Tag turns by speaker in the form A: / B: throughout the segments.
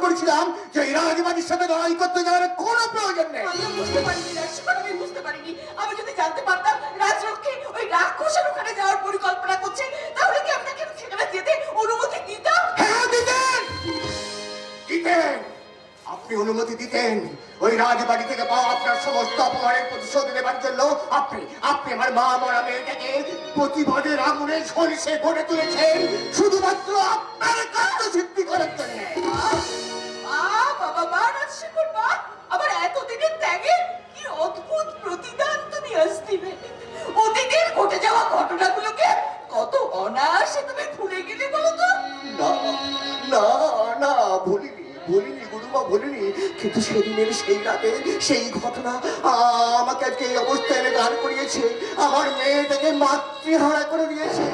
A: করেছিলাম যে এই রাজবাড়ির সাথে লড়াই করতে যাওয়ার কোনো প্রয়োজন নেই।
B: আমি বুঝতে পারিনি রাজকুমার, আমি বুঝতে পারিনি। আমি যদি জানতে পারতাম রাজলক্ষ্মী ওই রাক্ষসের ওখানে যাওয়ার পরিকল্পনা করছে, তাহলে কি আপনাকে সেখানে যেতে অনুমতি দিতাম?
A: হ্যাঁ দিতেন, দিতেন, আপনি অনুমতি দিতেন। ওই রাজবাড়ি থেকে পাওয়া আপনার সমস্ত অপমানের প্রতিশোধ নেবার জন্য আপনি আপনি আমার মা মরা মেয়েটাকে প্রতিবাদের আগুনে ঝলসে গড়ে তুলেছেন শুধুমাত্র আপনার কার্য সিদ্ধি করার জন্য।
B: বাবা মা রাজশেখর মা, আবার এতদিনের ত্যাগের কি অদ্ভুত প্রতিদান তুমি আজ দিলে। অতীতের ঘটে যাওয়া ঘটনাগুলোকে কত অনায়াসে তুমি ভুলে গেলে বলো তো।
A: না না না, ভুলিনি ভুলিনি গুরুমা, ভুলিনি। কিন্তু সেদিনের সেই রাতে সেই ঘটনা আমাকে আজকে এই অবস্থায় এনে দাঁড় করিয়েছে। আমার মেয়েটাকে মাতৃহারা করে দিয়েছে।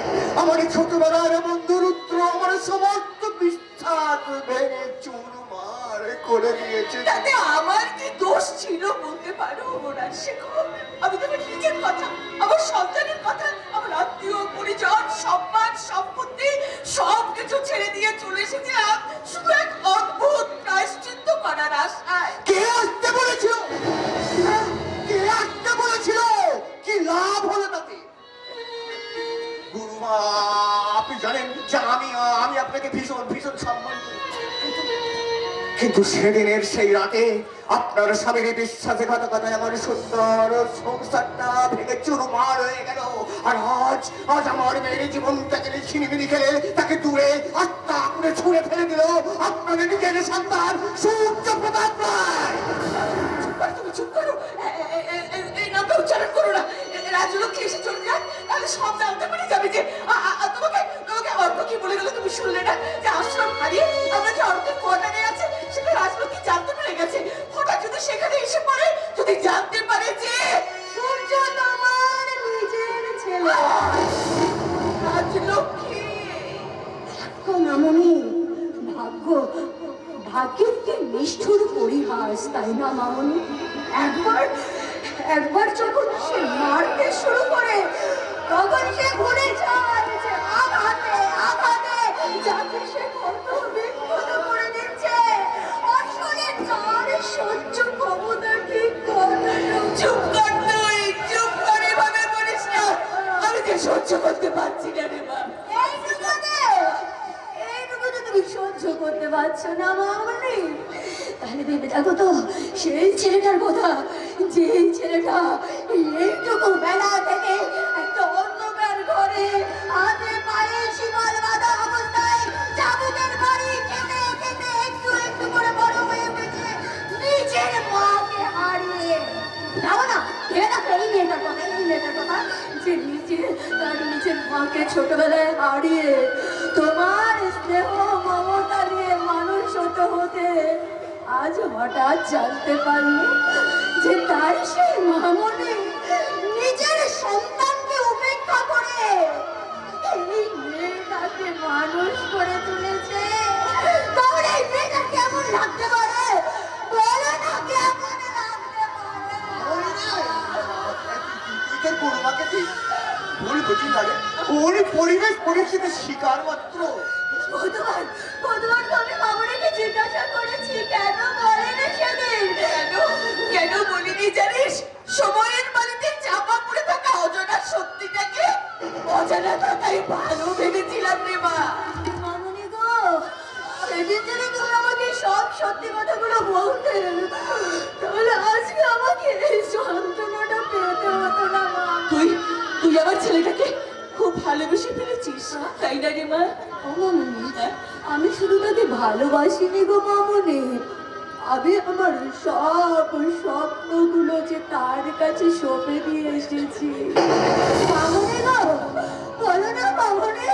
A: আমার ছোটবেলার বন্ধু রুদ্র আমার সমস্ত বিশ্বাস ভেঙে চুরমার করে দিয়েছে।
B: তাতে আমার কি দোষ ছিল বলতে পারো রাজশেখর? আমি তোমার নিজের কথা, আমার সন্তানের কথা, আমার আত্মীয় পরিজন, সম্মান সম্পত্তি সবকিছু ছেড়ে দিয়ে চলে এসেছিলাম শুধু এক অদ্ভুত প্রায়শ্চিত্ত করার আশায়।
A: কে আসতে বলেছিল? কে আসতে বলেছিল? কি লাভ হলো তাতে? গুরুমা, আপনি জানেন যে আমি আপনাকে ভীষণ ভীষণ সম্মান করি। কিন্তু সেদিনের সেই রাতে আপনার স্বামীর বিশ্বাসঘাতকতায় আমার সুন্দর সংসারটা ভেঙে চুরমার হয়ে গেল। আর আজ আমার মেয়ের জীবনটাকে ছিনিমিনি খেলে তাকে দূরে আত্মা করে ছুঁড়ে ফেলে দিল আপনার নিজের সন্তান সূর্য প্রতাপ রায়।
B: তুমি চুপ করো, এই নামটা উচ্চারণ করো না। রাজলক্ষ্মী এসে চলে যায়, তাহলে সব জানতে পেরে যাবে যে তোমাকে তোমাকে অর্ক কি বলে গেল তুমি শুনলে না? যে আশ্রম হারিয়ে আমরা যে অর্কের কোয়ার্টারে আছে সেটা রাজলক্ষ্মী জানতে পেরে গেছে। হঠাৎ যদি সেখানে এসে পড়ে, যদি জানতে পারে যে সূর্য তোমার নিজের ছেলে রাজলক্ষ্মী।
C: মামনি, ভাগ্য ভাগ্যের কি নিষ্ঠুর পরিহাস, তাই না মামনি? একবার যখন সে মারতে শুরু করে তখন সে ঘুরে যায় যে আঘাতে আঘাতে যাকে সে কত বিপদ করে দিচ্ছে। আসলে তার সহ্য ক্ষমতা ঠিক কতটা।
B: চুপ কর তুই, চুপ করে ভাবে বলিস না। আমি যে সহ্য করতে পারছি না রে মা।
C: এইটুকু তুমি সহ্য করতে পারছো না মামনি? তাহলে ভেবে দেখো তো সেই ছেলেটার কথা, যে ছেলেটা এইটুকু বেলা থেকে একটা অন্ধকার ঘরে হাতে পায়ে শিকল বাঁধা অবস্থায় চাবুকের বাড়ি খেতে খেতে একটু একটু করে বড় হয়ে উঠেছে নিজের মাকে হারিয়ে। যাবো না, ভেবে দেখো এই মেয়েটার কথা যে তার নিজের মাকে ছোটবেলায় হারিয়ে তোমার স্নেহ মমতা নিয়ে মানুষ হতে হতে আজ হঠাৎ জানতে পারলো যে তার সেই মামনি নিজের সন্তানকে উপেক্ষা করে এই মেয়েটাকে মানুষ করে তুলেছে। তাহলে এই মেয়েটা কেমন লাগতে পারে বলো না, কেমন লাগতে পারে?
A: গুরুমাকে ভুল বুঝি লাগে, ওর পরিবেশ পরিস্থিতির শিকার মাত্র।
C: ভগবান আমি মামনিকে জিজ্ঞাসা করেছি কেন বলেনি সেদিন।
B: কেন বলিনি জানিস? সময়ের বাড়িতে চাপা পড়ে থাকা অজানা সত্যিটাকে অজানা থাকাই ভালো ভেবেছিলাম রে মা।
C: মামনি গো, সেদিন যদি তুমি আমাকে সব সত্যি কথাগুলো বলতে, তাহলে আজকে আমাকে এই যন্ত্রণাটা পেতে হতো না মা।
B: তুই আমার ছেলেটাকে খুব ভালোবেসে ফেলেছিস, তাই না রে মা?
C: ও মামনি, আমি শুধু তাকে ভালোবাসিনি গো মামনি, আমি আমার সব স্বপ্নগুলো যে তার কাছে সঁপে দিয়ে এসেছি। মামনি গো, বলো না মামনি,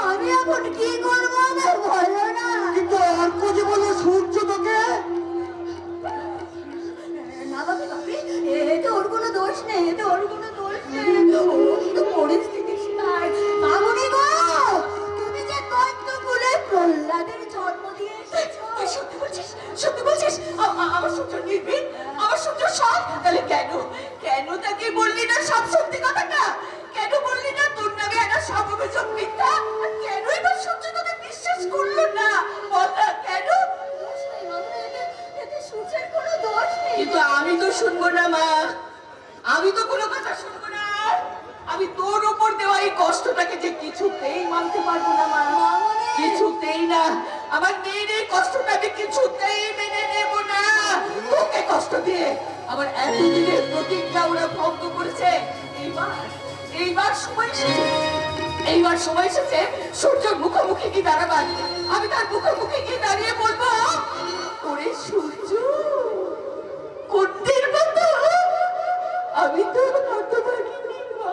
C: আমি এখন কি করবো আমার বলো না।
A: কিন্তু অর্ক যে বলল সূর্য তোকে।
C: না বাপি বাপি, এতে ওর কোনো দোষ নেই, এতে ওর কোনো দোষ নেই, ও শুধু পরিস্থিতি শিকার। মামনি গো, তুমি যে দৈত্যকুলে প্রহ্লাদের জন্ম দিয়ে এসেছো।
B: তুই সত্যি বলছিস? সত্যি বলছিস? আমার সূর্য নির্ভীক, আমার সূর্য সৎ। তাহলে কেন তাকে বললি না সব সত্যি কথাটা? কেন বললি না তোর নামে একটা সব অভিযোগ মিথ্যা? কেনই বা সূর্য তোকে বিশ্বাস করলো না? শুনবো না মা, আমি তো কোনো কথা শুনবো না। আমি তোর উপর দেওয়া এই কষ্টটাকে যে কিছুতেই মানতে পারবো না মা, কিছুতেই না। আমার মেয়ের এই কষ্টটা আমি কিছুতেই মেনে নেব না। তোকে কষ্ট দিয়ে আমার এতদিনের প্রতিজ্ঞা ওরা ভঙ্গ করেছে। এইবার সময় এসেছে, এইবার সময় এসেছে সূর্যের মুখোমুখি কি দাঁড়াবার। আমি তার মুখোমুখি গিয়ে দাঁড়িয়ে বলবো, ওরে সূর্য, কুন্তির মতো আমি তোর মতো বানিনি মা।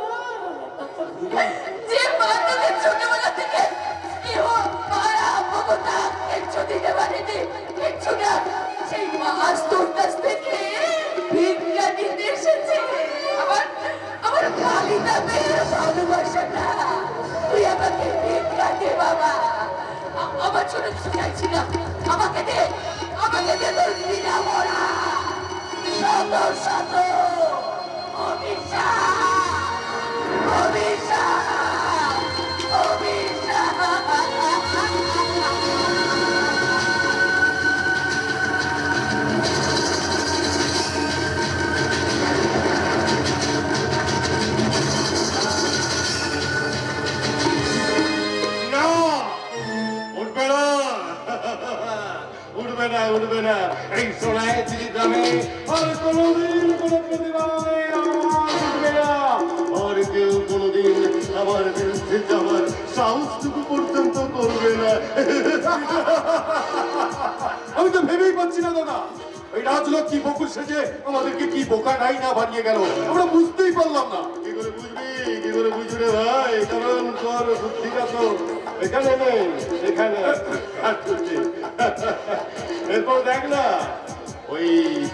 B: যে মা তোকে ছোটবেলা থেকে স্নেহ, মায়া, মমতা কিচ্ছু দিতে পারেনি, কিচ্ছু না, সেই মা আজ তোর কাছ থেকে ভিক্ষা নিতে এসেছে। আমার কালিদা মেয়ের ভালোবাসাটা তুই আমাকে ভিক্ষা দে বাবা। আমার ছোট কিছু চাইছি না, আমাকে দে, আমাকে দে তোর বিনা মরা শত শত অভিশাপ, অভিশাপ, অভিশাপ।
D: না, উঠবে না, উঠবে না, উঠবে না। এই সোনায় চিনি গ্রামে আর কোনোদিন কোনো প্রতিবাদে আওয়াজ উঠবে না। আর কেউ কোনোদিন আমার বিরুদ্ধে যাওয়ার সাহসটুকু পর্যন্ত করবে না। আমি তো ভেবেই পাচ্ছি না দাদা, এই রাজলক্ষ্মী বকুল সেজে আমাদেরকে কি বোকা নাই না বানিয়ে গেল, আমরা বুঝতেই পারলাম না। কি করে বুঝবি, কি করে বুঝবি রে ভাই? কারণ তোর বুদ্ধিটা তো এখানে নেই, এখানে এরপর দেখ না, ওই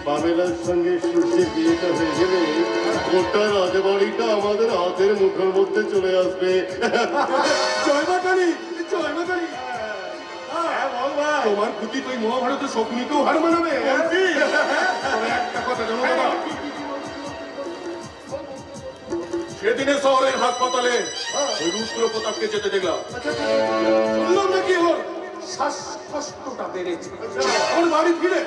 D: পামেলার সঙ্গে সূর্যের বিয়েটা হয়ে গেলে গোটা রাজবাড়িটা আমাদের হাতের মুঠোর মধ্যে চলে আসবে। জয় মা কালী, জয় মা কালী। তোমার প্রতি তুই মহাভারতের শকুনিকেও হার মানাবে। একটা কথা জানো বাবা, সেদিনে শহরের হাসপাতালে ওই রুদ্র প্রতাপকে যেতে দেখলাম, শুনলাম নাকি ওর শ্বাসকষ্টটা বেড়েছে। ওর বাড়ি ফিরে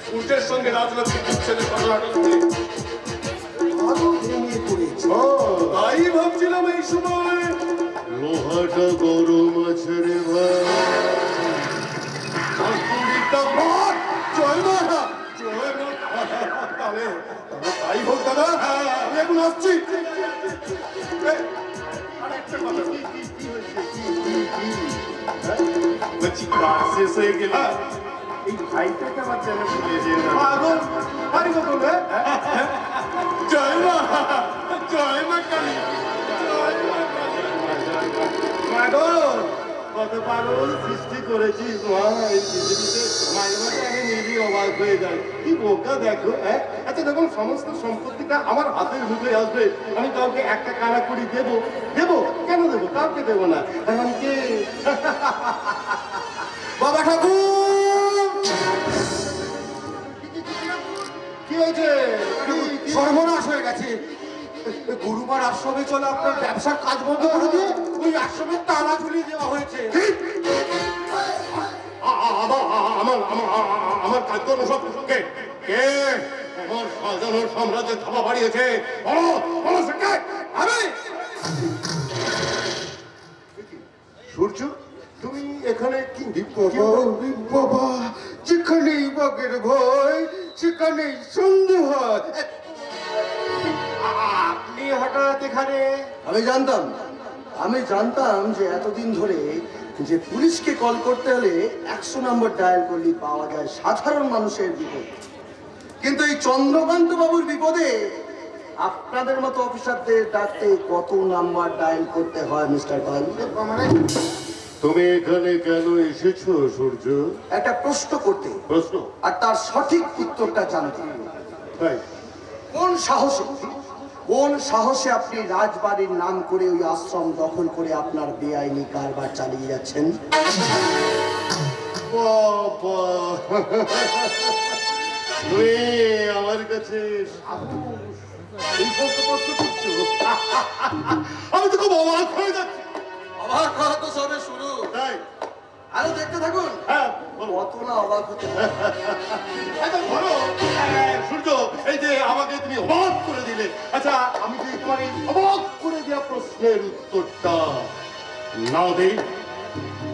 D: সূর্যের সঙ্গে রাজলক্ষ্মী বিচ্ছেদের ঘটনাটা শুনে তাই ভাবছিলাম এই সময় লোহাটা গরম আছে রে ভাই। জয় মা, জয় মা। তাহলে তাই হোক দাদা, আমি এখন আসছি। বলছি কাজ শেষ হয়ে গেলে এই ভাইটাকে আমার যেন ভুলে যেও না। পারি কখন? জয় মা, জয় মা কালী। কত পাগল সৃষ্টি করেছিস মা এই পৃথিবীতে। মাঝে মাঝে আমি নিজেই অবাক হয়ে যাই, কি বোকা দেখো। আচ্ছা যখন সমস্ত সম্পত্তিটা আমার হাতের মুঠে আসবে, আমি কাউকে একটা কানাকড়ি দেবো? দেবো কেন দেবো? কাউকে দেবো না। কারণ কে?
A: বাবা ঠাকুর,
D: কি হয়েছে?
A: সর্বনাশ হয়ে গেছে। গুরুমার আশ্রমে চলে আপনার ব্যবসার কাজ বন্ধ করে দিয়ে ওই আশ্রমের তালা ঝুলিয়ে দেওয়া হয়েছে।
D: আমার কাজকর্ম সব কে কে আমার সাজানোর সাম্রাজ্যের থাবা বাড়িয়েছে?
A: আমি
D: সূর্য, তুমি এখানে কি?
A: বাবা, যেখানেই বাঘের ভয় সেখানেই সন্দেহ হয়। আপনি হঠাৎ এখানে?
E: আমি জানতাম যে এতদিন ধরে যে পুলিশকে কল করতে হলে 100 নম্বর ডায়াল করলেই পাওয়া যায় সাধারণ মানুষের বিপদ, কিন্তু এই চন্দ্রকান্ত বাবুর বিপদে আপনাদের মতো অফিসারদের ডাকতে কত নাম্বার ডায়াল করতে হয় মিস্টার পাল?
D: তুমি এখানে কেন এসেছো সূর্য?
E: একটা প্রশ্ন করতে,
D: প্রশ্ন?
E: আর তার সঠিক উত্তরটা জানতে।
D: তাই?
E: কোন সাহসে আপনি রাজবাড়ির নাম করে ওই আশ্রম দখল করে আপনার বেআইনি কারবার চালিয়ে যাচ্ছেন?
D: বাবা, তুমি আমার কাছে এই সমস্ত প্রশ্ন করছো? আমি তো খুব অবাক হয়ে যাচ্ছি।
A: আমার খাওয়া তো সবে শুরু।
D: তাই
E: আরো দেখতে থাকুন,
D: হ্যাঁ বলো।
E: কত না অবাক হতে হয়।
D: আচ্ছা ধরো, সূর্য, এই যে আমাকে তুমি অবাক করে দিলে, আচ্ছা আমি যদি তোমার এই অবাক করে দেওয়া প্রশ্নের উত্তরটা না দেই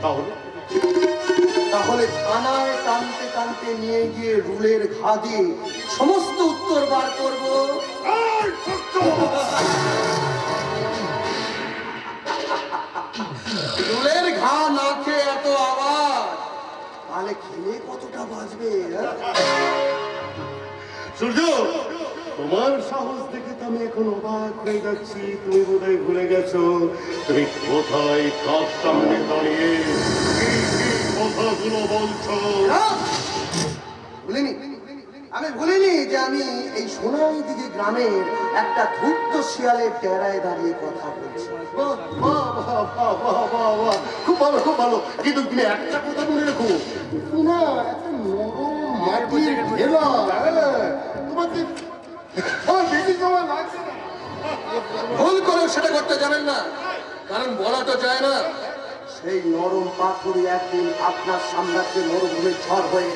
D: তাহলে?
E: তাহলে থানায় টানতে টানতে নিয়ে গিয়ে রুলের ঘা দিয়ে সমস্ত উত্তর বার করবো।
D: এই সূর্য!
E: রুলের ঘা না খেয়ে এত আওয়াজ, তাহলে খেলে কতটা বাজবে?
D: সূর্য, তোমার সাহস দেখে তো আমি এখন অবাক হয়ে যাচ্ছি। তুমি বোধহয় ভুলে গেছো তুমি কোথায় কার সামনে দাঁড়িয়ে কি কথাগুলো বলছো।
E: ভুলিনি, আমি ভুলিনি যে আমি এই সোনাই দিকে গ্রামের একটা ধূর্ত শিয়ালের ডেরায় দাঁড়িয়ে কথা বলছি।
D: বাহ, বাহ, বাহ, বাহ, বাহ, বাহ, বাহ। খুব ভালো, খুব ভালো। কিন্তু তুমি একটা কথা মনে রেখো, তুমি না একটা নরম মাটির ঢেলা। হ্যাঁ, তোমাকে আমার বেশি সময় লাগছে না।
E: ভুল করে সেটা করতে যাবেন না, কারণ বলা তো যায় না। সেই নরম পাথরই একদিন আপনার সাম্রাজ্যে মরুভূমির ঝড় হয়ে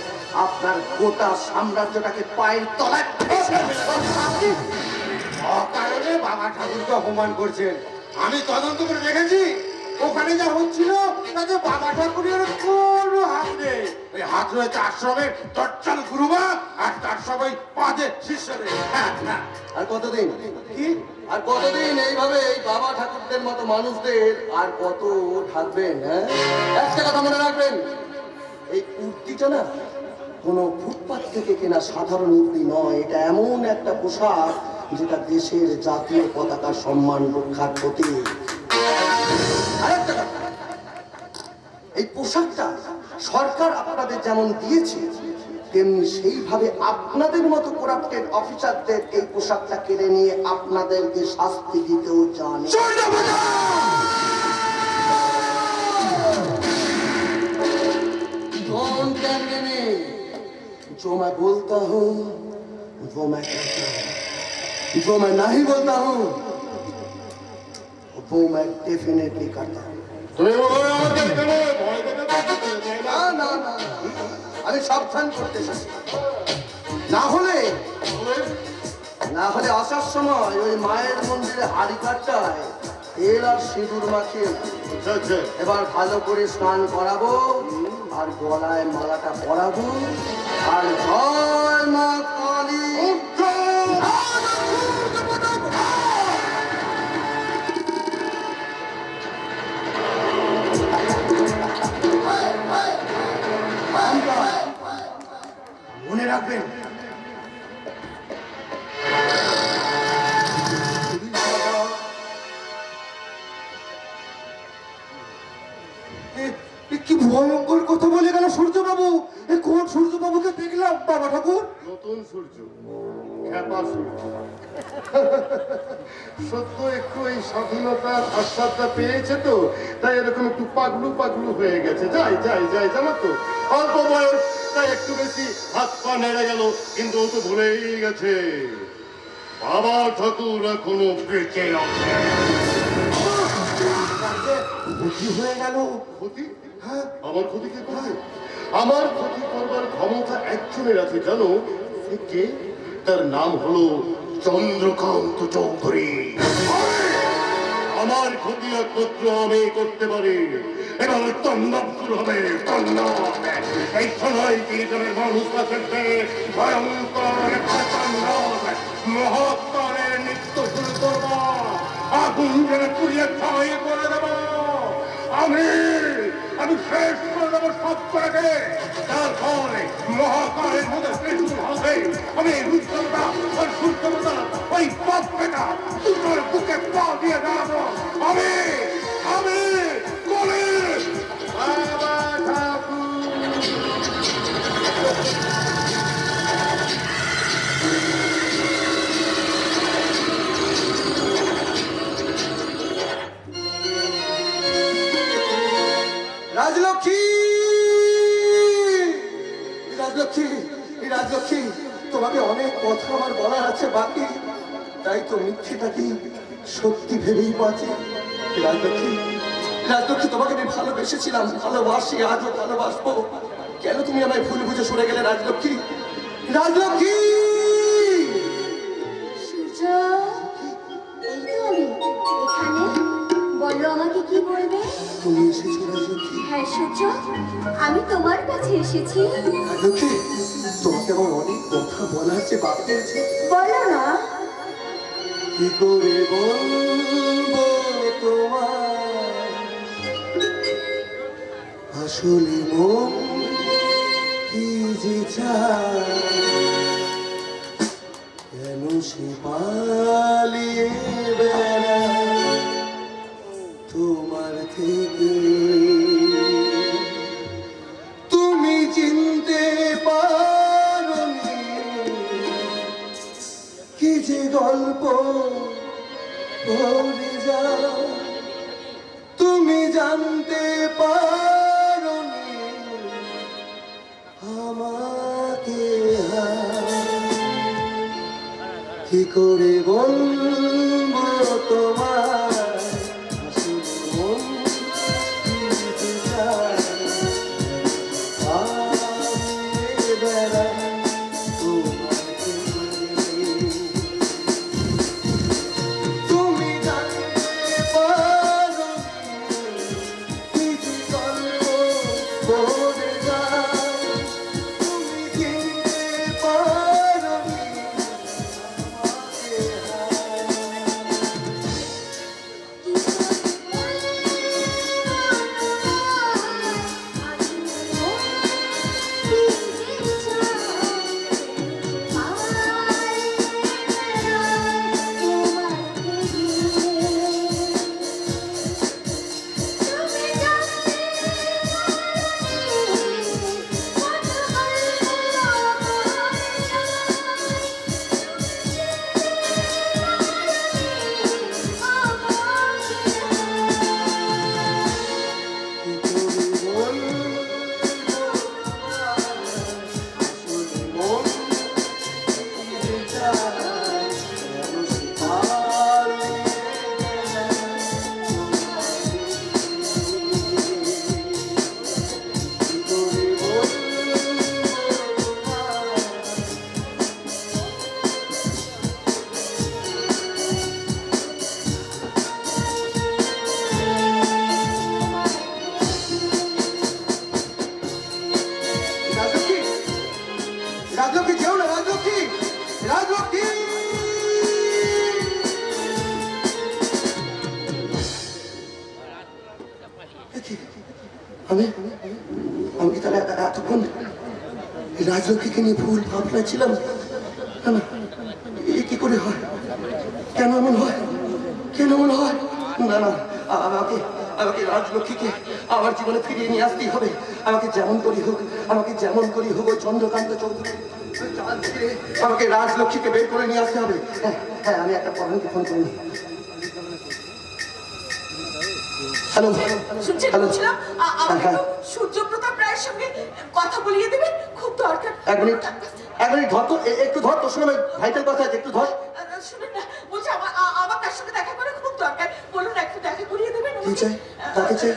E: আপনার গোটা সাম্রাজ্যটাকে পায়ের তলায় ঠেসে ফেলবে।
A: অকারণে বাবা ঠাকুরকে অপমান করছেন। আমি তদন্ত করে দেখেছি, ওখানে যা হচ্ছিল তাতে বাবা ঠাকুরের কোনো হাত নেই। ওই হাত রয়েছে আশ্রমের দজ্জাল গুরুমা আর তার সবাই পাঁচে শিষ্যদের।
E: আর কতদিন
A: কি?
E: আর কতদিন এইভাবে এই বাবা ঠাকুরদের মতো মানুষদের আর কত থাকবেন? হ্যাঁ, একটা কথা মনে রাখবেন, এই কুর্তিটা না কোনো ফুটপাত থেকে কেনা সাধারণ উর্দি নয়। এটা এমন একটা পোশাক যেটা দেশের জাতীয় পতাকার সম্মান রক্ষার প্রতীক। আরেকটা কথা, এই পোশাকটা সরকার আপনাদের যেমন দিয়েছে, তেমনি সেইভাবে আপনাদের মতো করাপ্টেড অফিসারদের এই পোশাকটা কেড়ে নিয়ে আপনাদেরকে শাস্তি দিতেও জানে। Don't get me. जो मैं बोलता हूँ वो मैं करता हूँ, जो मैं नहीं बोलता हूँ वो मैं डेफिनेटली करता हूँ।
D: তুমি বোধহয় আমাকে এখানে ভয় দেখাতে চাইছো, তাই না?
E: না না না, আমি সাবধান করতে চাই। না হলে আসার সময় ওই মায়ের মন্দিরে হাড়ি কাটায় তেল আর সিঁদুর মাখিয়ে
D: আচ্ছা, আচ্ছা।
E: এবার ভালো করে স্নান করাবো আর গলায় মালাটা পরাবো আর জয় মা কালী।
A: মনে রাখবেন, কি ভয়ঙ্কর কথা বলে গেল সূর্যবাবু। কোন সূর্যবাবুকে দেখলাম বাবা ঠাকুর?
D: নতুন সূর্য, খ্যাপা সূর্য। সত্য একটু এই স্বাধীনতার আস্বাদটা পেয়েছে তো, তাই এরকম একটু পাগলু পাগলু হয়ে গেছে। যাই যাই যাই, জানো তো অল্প বয়স, তাই একটু বেশি হাত পা নেড়ে গেল, কিন্তু ও তো ভুলেই গেছে বাবা ঠাকুর এখনো বেঁচে আছে।
A: ক্ষতি হয়ে গেল।
D: ক্ষতি? হ্যাঁ, আমার ক্ষতি কে করবে? আমার ক্ষতি করবার ক্ষমতা একজনের আছে, জানো সে কে? তার নাম হলো চন্দ্রকান্ত চৌধুরী। আমার ক্ষতি একমাত্র আমি করতে পারি। এবার তন্নব শুরু হবে, তন্নব। এই সময় তিনজনের মানুষ কাছে ভয়ঙ্কর একটা তন্নব, মহত্তরের নৃত্য শুরু করব। আগুন যেন পুড়িয়ে ছাই করে দেব। আমি শেষ করে দেবো সব করাকে। তারপরে মহাকালের মধ্যে শুরু হবে। আমি রুদ্রতা আর সূর্যতা ওই পথ পেটা দুটোর বুকে পা দিয়ে দাঁড়াবো। আমি বলি বাবা ঠাকুর।
E: রাজলক্ষ্মী, রাজলক্ষ্মী, রাজলক্ষ্মী, তোমাকে অনেক কথা আমার বলার আছে বাকি, তাই তো মিথ্যেটাকে সত্যি ভেবেই বাঁচি। রাজলক্ষ্মী, রাজলক্ষ্মী, তোমাকে আমি ভালোবেসেছিলাম, ভালোবাসি, আজও ভালোবাসবো। কেন তুমি আমায় ভুল বুঝে সরে গেলে রাজলক্ষ্মী? রাজলক্ষ্মী!
C: সূর্য, এই তো আমি এখানে। বলো আমাকে কি বলবে?
E: তুমি এসেছো রাজলক্ষ্মী?
C: হ্যাঁ সূর্য, আমি তোমার কাছে এসেছি।
E: রাজলক্ষ্মী, তোমাকে আমার অনেক কথা বলার যে বাকি আছে।
C: বলো না।
E: কি করে বলবো তোমার আসলে মন কি যে চায়, কেন সে পালিয়ে বেড়ায় তোমার থেকে? তুমি চিনতে পারোনি কি যে গল্প ভরে যাও, তুমি জানতে পারোনি আমাকে কি করে বলবো তোমার আসলে মন কি যে চায়, পালিয়ে বেড়ায় তোমার থেকে। তুমি জানতে পারো কি যে গল্প পড়ে যায়, তুমি চিনতে পারো রাজলক্ষ্মী, যেও না রাজলক্ষ্মী, রাজলক্ষ্মী! আমি আমি কি তাহলে এতক্ষণ রাজলক্ষ্মীকে নিয়ে ভুল ভাবনা ছিলাম? না না, এ কি করে হয়? কেন এমন হয়? কেন এমন হয়? না না, আমাকে আমাকে রাজলক্ষ্মীকে আমার জীবনে ফিরিয়ে নিয়ে আসতেই হবে। আমাকে যেমন করি হোক, আমাকে যেমন করি হোক, চন্দ্রকান্ত চৌধুরী আমাকে রাজলক্ষ্মীকে বের করে নিয়ে আসতে হবে। হ্যাঁ হ্যাঁ, আমি একটা পরাণকে ফোন করি। হ্যালো
B: শুনছেন
E: হ্যালো,
B: বলছিলাম আমাকে একটু সূর্যপ্রতাপ রায়ের সঙ্গে কথা বলিয়ে দেবেন, খুব দরকার।
E: এক মিনিট ধর তো, একটু ধর, তোর সঙ্গে ভাইটাল কথা আছে, একটু ধর।
B: শুনুন না, বলছি আমার তার সঙ্গে দেখা করে খুব দরকার। বলুন না, একটু দেখা করিয়ে দেবেন
E: কি চাই? কাকে চাই?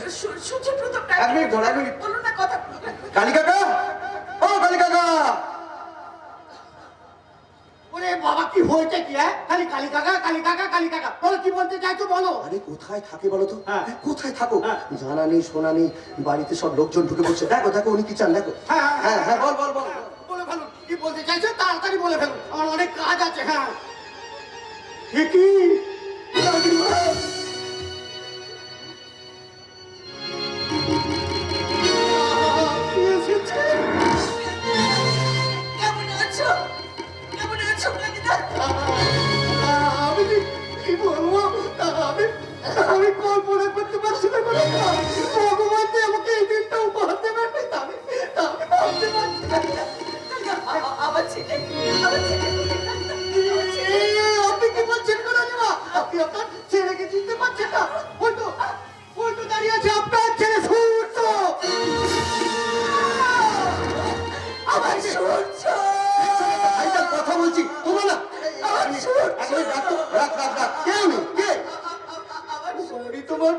B: সূর্যপ্রতাপ
E: এক মিনিট ধর, এক মিনিট।
B: বলুন না, কথা
E: কালী কাকা, ও কালী কাকা!
A: ওরে বাবা, কি হয়েছে কি? খালি কালী কাকা, কালী কাকা, কালী কাকা, বলো কি বলতে চাইছো বলো।
E: আরে কোথায় থাকে বলো তো?
A: হ্যাঁ।
E: কোথায় থাকো?
A: হ্যাঁ।
E: জানা নেই, শোনা নেই, বাড়িতে সব লোকজন ঢুকে পড়ছে। দেখো দেখো, উনি কি চান দেখো।
A: হ্যাঁ,
E: হ্যাঁ হ্যাঁ, বল বল বল।
A: বলে ফেলুন কি বলতে চাইছো, তাড়াতাড়ি বলে ফেলুন, আমার অনেক কাজ আছে। হ্যাঁ ঠিকই।
B: কেমন আছো? কেমন আছো কাকিদা?
A: আমি কি বলবো, আমি কল্পনা করতে পারছি না। ভগবান যে আমাকে এই দিনটা উপহার দেবেন, আমি ভাবতে পারছি না।
B: আমার ছেলে, আমার ছেলে
A: আপনি কি বলছেন গো রানীমা? আপনি আপনার ছেলেকে চিনতে পারছেন না? ওই তো দাঁড়িয়ে আছে আপনার ছেলে সূর্য।
B: আমার সূর্য,
E: ভাইটাল কথা বলছি, তোমরা না।
B: আমার সূর্য,
E: এক মিনিট রাখ তো, রাখ রাখ রাখ। কে উনি? কে?
B: আমার
A: উনি তোমার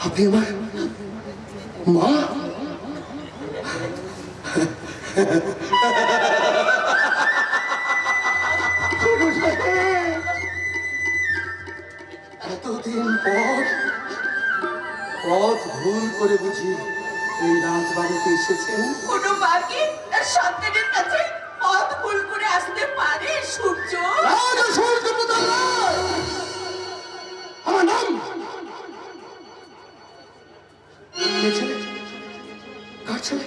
E: আপনি আমার মা? ছোট সাহেব, এতদিন পর পথ ভুল করে বুঝি এই রাজবাড়িতে এসেছেন।
B: কোনো মাকে তার সন্তানের কাছে পথ ভুল করে আসতে পারে সূর্য?
E: রাজা সূর্যপ্রতাপ রায়, আমার নাম। কে ছেলে? কার ছেলে?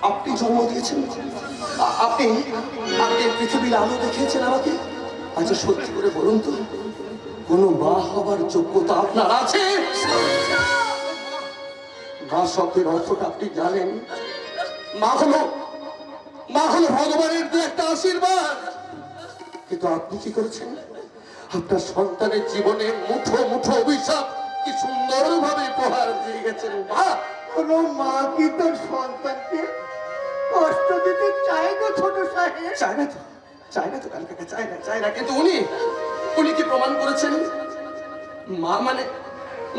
E: আপনি জন্ম দিয়েছেন, আপনি আপনি পৃথিবীর আলো দেখিয়েছেন আমাকে। আচ্ছা সত্যি করে বলুন তো, কোনো মা হবার যোগ্যতা আপনার আছে? মা শব্দের অর্থটা আপনি জানেন? মা হলো ভগবানের দু একটা আশীর্বাদ। কিন্তু আপনি কি করেছেন? আপনার সন্তানের জীবনে মুঠো মুঠো অভিশাপ কি সুন্দর ভাবে উপহার দিয়ে গেছেন। মা,
A: কোনো মা কি তোর সন্তানকে কষ্ট দিতে চায় না ছোট সাহেব?
E: চায় না তো কাল কাকা, চায় না। কিন্তু উনি কি প্রমাণ করেছেন?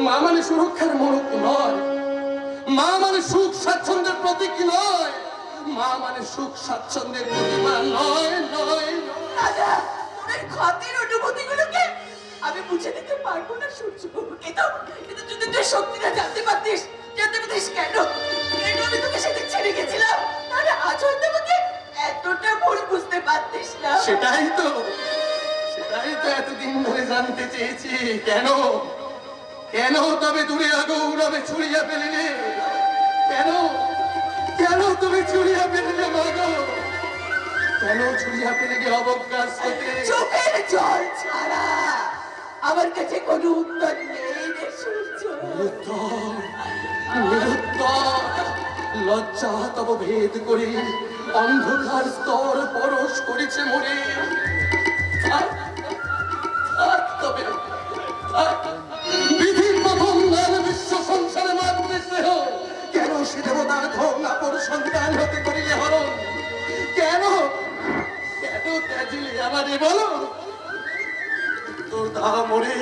E: মা মানে সুরক্ষার মরক নয়, মা মানে সুখ স্বাচ্ছন্দ্যের প্রতীক নয়, মা মানে সুখ স্বাচ্ছন্দ্যের প্রতিমা নয়।
B: রাজা, ওর ক্ষতির অনুভূতিগুলোকে আমি বুঝে দিতে পারবো না সূর্য। কিন্তু যদি তুই সত্যিটা জানতে পারতিস কেন আমি তোকে সেদিন ছেড়ে গেছিলাম, তাহলে আজ হয়তো আমাকে এতটা ভুল বুঝতে পারতিস না।
E: সেটাই তো এতদিন ধরে জানতে চেয়েছি। কেন তবে দূরে গৌরবে ছুড়িয়া ফেলিলে? কেন তুমি ছুড়িয়া ফেলিলে মাগো? কেন ছুড়িয়া ফেলিলে অবজ্ঞার সাথে?
B: চোখের জল ছাড়া আমার কাছে কোনো উত্তর নেই রে সূর্য।
E: নিরুত্তর লজ্জা তব ভেদ করে অন্ধকার স্তর পরশ করেছে মোরে। বিধির প্রথম দান বিশ্ব সংসারে মাতৃস্নেহ, কেন সে দেবতার ধন আপন সন্তান হতে করিলে হরণ? কেন ত্যাজিলে আমারে বলো তোর দা মোরে?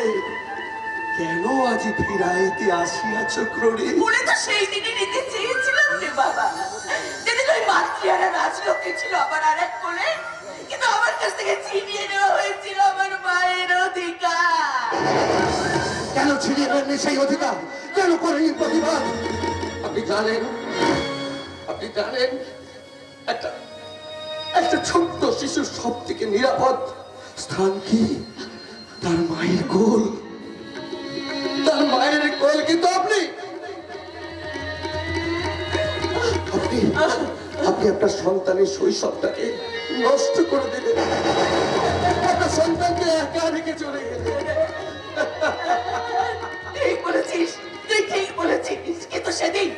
E: কেন আজি ফিরাইতে আসিয়াছ ক্রোড়ে?
B: বলে তো সেই দিনই নিতে চেয়েছিলাম রে বাবা, যেদিন ওই মাতৃহারা রাজলক্ষ্মী ছিল আমার আর এক কোলে, কিন্তু আমার কাছ থেকে ছিনিয়ে নেওয়া হয়েছিল আমার মায়ের অধিকার।
E: কেন ছিনিয়ে নেননি সেই অধিকার? কেন করেনি প্রতিবাদ? আপনি জানেন একটা ছোট্ট শিশুর সব থেকে নিরাপদ স্থান কি? তার মায়ের কোল। কিন্তু আপনি আপনার সন্তানের শৈশবটাকে নষ্ট করে দিলেন। আপনার সন্তানকে একা রেখে চলে গেলেন।
B: ঠিক বলেছিস, তুই ঠিক বলেছিস। কিন্তু সেদিন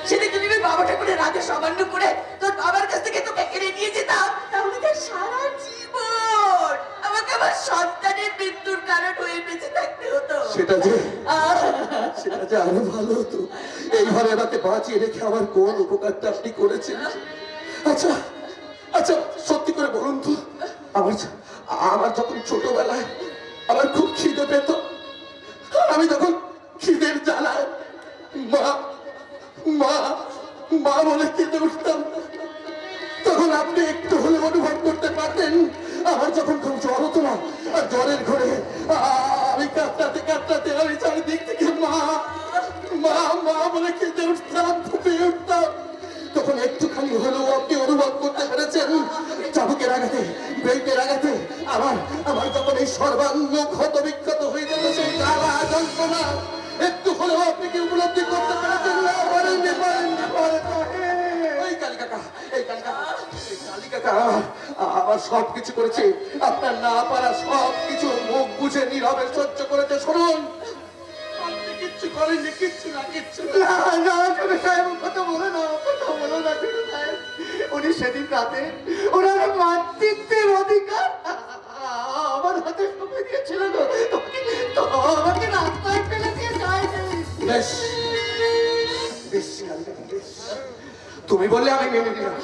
B: যদি আমি বাবা ঠাকুরের আদেশ অমান্য করে তোর বাবার কাছ থেকে তোকে কেড়ে নিয়ে যেতাম, তাহলে তো সারা জীবন আমাকে আমার সন্তানের মৃত্যুর কারণ হয়ে বেঁচে থাকতে হতো।
E: সেটা যে আরো ভালো হতো। এইভাবে আমাকে বাঁচিয়ে রেখে আমার কোন উপকারটা আপনি করেছেন? আচ্ছা সত্যি করে বলুন তো, আমার যখন ছোটবেলায় আমার খুব খিদে পেত, আমি তখন খিদের জ্বালায় মা বলে কেঁদে উঠতাম। তখন আপনি একটু হলে অনুভব করতে পারতেন আমার যখন খুব জ্বর হতো না, আর জ্বরের ঘরে আমি কাঁদতে আমি চারিদিক থেকে মা বলে কেঁদে উঠতাম, ফুপিয়ে উঠতাম। তখন একটুখানি হলেও আপনি অনুভব করতে পেরেছেন চাবুকের আঘাতে, বেল্টের আঘাতে আমার যখন এই সর্বাঙ্গ ক্ষত বিক্ষত হয়ে যেত, সেই জ্বালা যন্ত্রণা একটু হলেও আপনি কি উপলব্ধি করতে পেরেছেন? না, পারেননি। এই কালী কাকা আমার সবকিছু করেছে, আপনার না পারা সবকিছু মুখ বুঝে নীরবে সহ্য করেছে। শুনুন, আপনি কিচ্ছু করেননি, কিচ্ছু না।
A: ছোট সাহেব কথা বলো না ছোট সাহেব। উনি সেদিন রাতে ওনার মাতৃত্বের অধিকার আমার হাতে সঁপে দিয়েছিল। আমাকে রাস্তায় ফেলে দিয়ে যায়।
E: বেশ, তুমি বললে আমি মেনে নিলাম।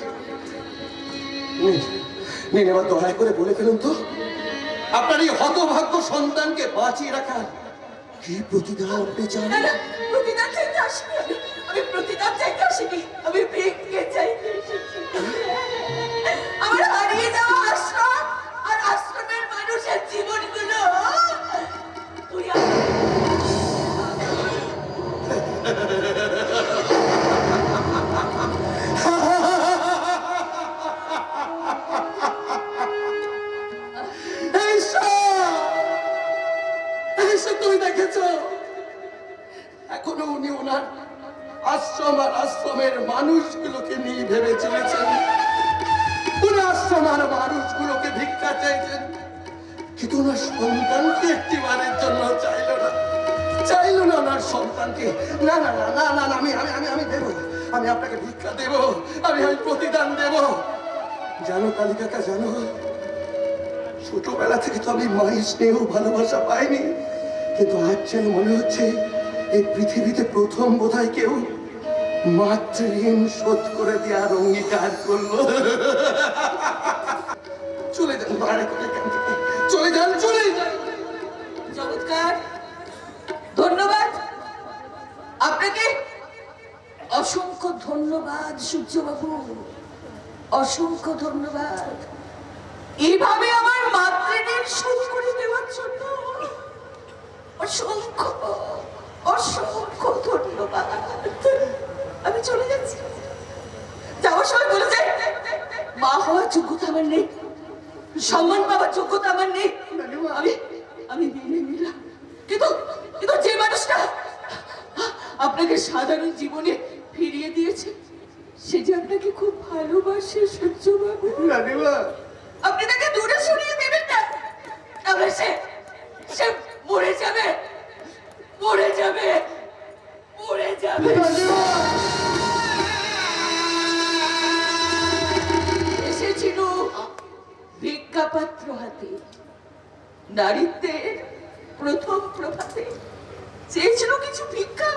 E: এবার দয়া করে বলে ফেলুন তো, আপনার এই হতভাগ্য সন্তানকে বাঁচিয়ে রাখার কি প্রতিদান আপনি চান?
B: না না, প্রতিদান চাইতে আসিনি আমি। আমি প্রতিদান চাইতে আসিনি, আমি ভিক্ষে চাইতে এসেছি। আমার হারিয়ে যাওয়া আশ্রম আর আশ্রমের মানুষের জীবনগুলো তুই
E: তুমি দেখেছো এখনো উনি ওনার আশ্রম আর আশ্রমের মানুষগুলোকে নিয়ে ভেবে চলেছেন। উনি আশ্রম আর মানুষগুলোকে ভিক্ষা চাইছেন, কিন্তু ওনার সন্তানকে একটিবারের জন্য চাইলো না ওনার সন্তানকে। না না না না না না, আমি আমি আমি আমি দেবো, আমি আপনাকে ভিক্ষা দেব, আমি প্রতিদান দেব। জানো কালী কাকা, জানো ছোটবেলা থেকে তো আমি মায়ের স্নেহ ভালোবাসা পাইনি, কিন্তু আজ যেন মনে হচ্ছে এই পৃথিবীতে প্রথম বোধহয় কেউ মাতৃঋণ শোধ করে দেওয়ার অঙ্গীকার করলো। চলে যান বাইরে করে, চলে যান চলে যান।
B: চমৎকার, ধন্যবাদ আপনাকে, অসংখ্য ধন্যবাদ সূর্যবাবু, অসংখ্য ধন্যবাদ এইভাবে আমার মাতৃঋণ শোধ করে দেওয়ার জন্য। অসংখ্য অসংখ্য ধন্যবাদ। আমি চলে যাচ্ছি। যাওয়ার সময় বলে যাই, মা হওয়ার যোগ্যতা আমার নেই, সম্মান পাওয়ার যোগ্যতা আমার নেই, আমি আমি মেনে নিলাম। কিন্তু কিন্তু যে মানুষটা আপনাকে সাধারণ জীবনে ফিরিয়ে দিয়েছে, সে যে আপনাকে খুব ভালোবাসে সূর্যবাবু, আপনি তাকে দূরে সরিয়ে দেবেন না, তাহলে সে সে মরে যাবে, মরে যাবে, মরে যাবে। এসেছিল ভিক্ষাপাত্র হাতে, নারীত্বের প্রথম প্রভাতে চেয়েছিল কিছু ভিক্ষা,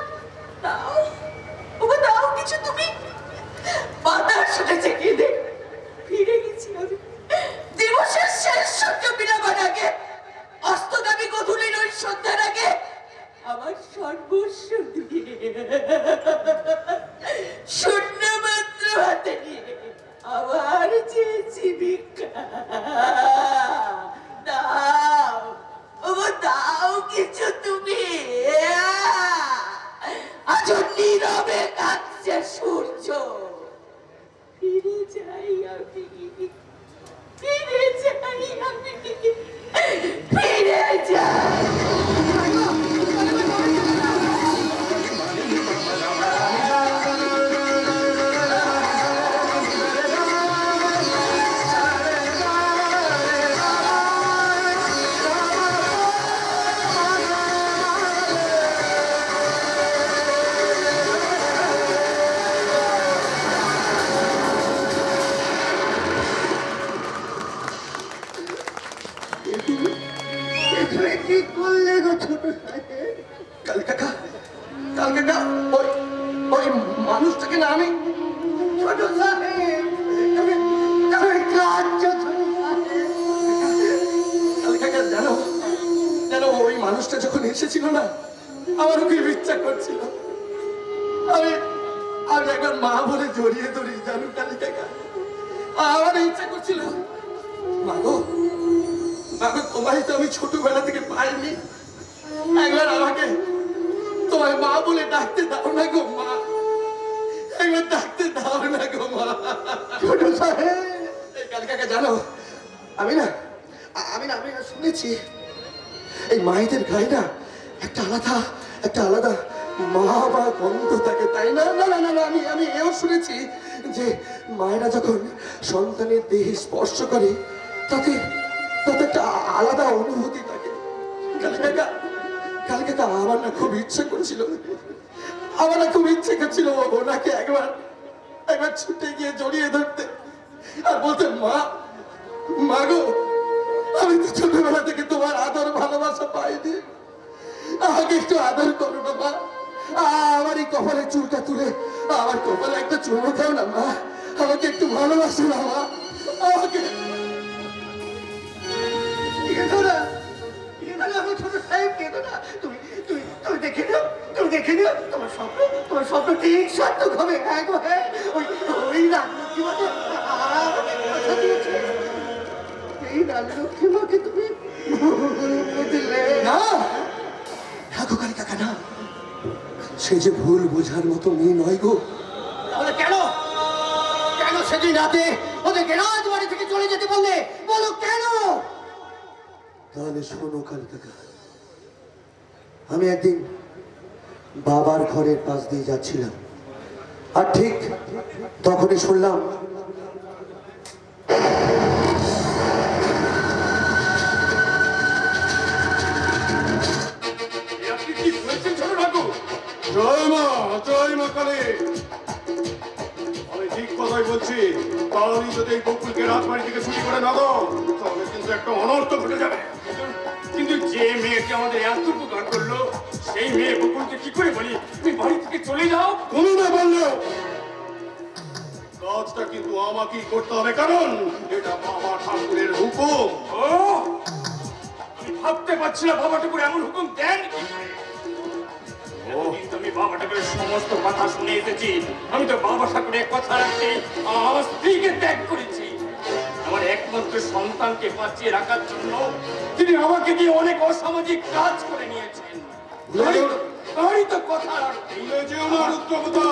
B: দাও ওগো দাও কিছু তুমি। পাতার সাথে চেকিয়ে দে, ফিরে গেছি আমি দিবসের শেষ সূর্য বিরাবার আগে, অস্তগামী গধূলির ওই সন্ধ্যার আগে আমার সর্বস্ব দিয়ে শূন্য মাত্র হাতে নিয়ে আবার চেয়েছি ভিক্ষা। দাও ওগো দাও কিছু তুমি। আজ নীরবে কাঁদছে সূর্য, ফিরে যাই আমি, ফিরে যাই আমি, ফিরে যাই।
A: কি করলে গো ছোট সাহেব?
E: কালী কাকা, কালী কাকা, ওই ওই মানুষটাকে না আমি
A: ছোট সাহেব, তুমি কাঁদছো ছোট সাহেব?
E: কালী কাকা, জানো জানো ওই মানুষটা যখন এসেছিল না, আমারও খুব ইচ্ছা করছিল আমি আমি একবার মা বলে জড়িয়ে ধরি, জানো কালী কাকা, আমার ইচ্ছা করছিল মাগো মাগো, তোমায় তো আমি ছোটবেলা থেকে পাইনি, একবার আমাকে তোমায় মা বলে ডাকতে দাও না গো মা, একবার ডাকতে দাও না গো মা।
A: ছোট সাহেব,
E: এই কালী কাকা, জানো আমি না আমি না আমি না শুনেছি এই মায়েদের গায়ে না একটা আলাদা মা বা গন্ধ থাকে, তাই না? না না না না, আমি আমি এও শুনেছি যে মায়েরা যখন সন্তানের দেহে স্পর্শ করে তাতে তাতে একটা আলাদা অনুভূতি থাকে। কালী কাকা, আমার না খুব ইচ্ছে করছিল ওনাকে একবার ছুটে গিয়ে জড়িয়ে ধরতে আর বলতে, মা গো, আমি তো ছোটবেলা থেকে তোমার আদর ভালোবাসা পাইনি, আমাকে একটু আদর করো না মা, আমার এই কপালে চুলটা তুলে আমার কপালে একটা চুমো দাও না মা, আমাকে একটু ভালোবাসো না মা, আমাকে।
A: কেঁদো না, কেঁদো না গো ছোট সাহেব, কেঁদো না। তুমি তুমি দেখে নিও, তুমি দেখে নিও, তোমার স্বপ্ন ঠিক সার্থক হবে। হ্যাঁ গো, হ্যাঁ, ওই রাজলক্ষ্মী মাকে আমাকে কথা দিয়েছে। এই রাজলক্ষ্মী মাকে তুমি ভুল দিলে
E: না ঠাকুর কাকা না, সে যে ভুল বোঝার মতো মেয়ে নয় গো।
A: তাহলে কেন কেন সেদিন রাতে ওদেরকে রাজবাড়ি থেকে চলে যেতে বললে? বলো কেন?
E: তাহলে শোনো কালী কাকা, আমি একদিন বাবার ঘরের পাশ দিয়ে যাচ্ছিলাম, আর ঠিক তখনই শুনলাম
D: আপনি কি বলছেন ছোট ঠাকুর? জয় মা কালী। আমি ঠিক কথাই বলছি, কালই যদি এই বকুলকে রাজবাড়ি থেকে ছুটি করে না দাও তাহলে কিন্তু একটা অনর্থ ঘটে যাবে।
F: কিন্তু যে মেয়েকে আমাদের এত উপকার করলো সেই মেয়ে বকুলকে কি করে বলি তুমি বাড়ি থেকে চলে যাও?
D: তুমি না বললেও কাজটা কিন্তু আমাকেই করতে হবে, কারণ এটা বাবা ঠাকুরের হুকুম।
F: ও আমি ভাবতে পারছি না বাবা ঠাকুর এমন হুকুম দেন কি করে। এতদিন তো আমি বাবা ঠাকুরের সমস্ত কথা শুনে এসেছি, আমি তো বাবা ঠাকুরের কথা রাখতে আমার স্ত্রীকে ত্যাগ করেছি। আমার একমাত্র সন্তানকে বাঁচিয়ে রাখার জন্য তিনি আমাকে দিয়ে অনেক অসামাজিক কাজ করে নিয়েছেন। তারই তো কথা আর কি।
D: ভুলে যেও না রুদ্রবতা,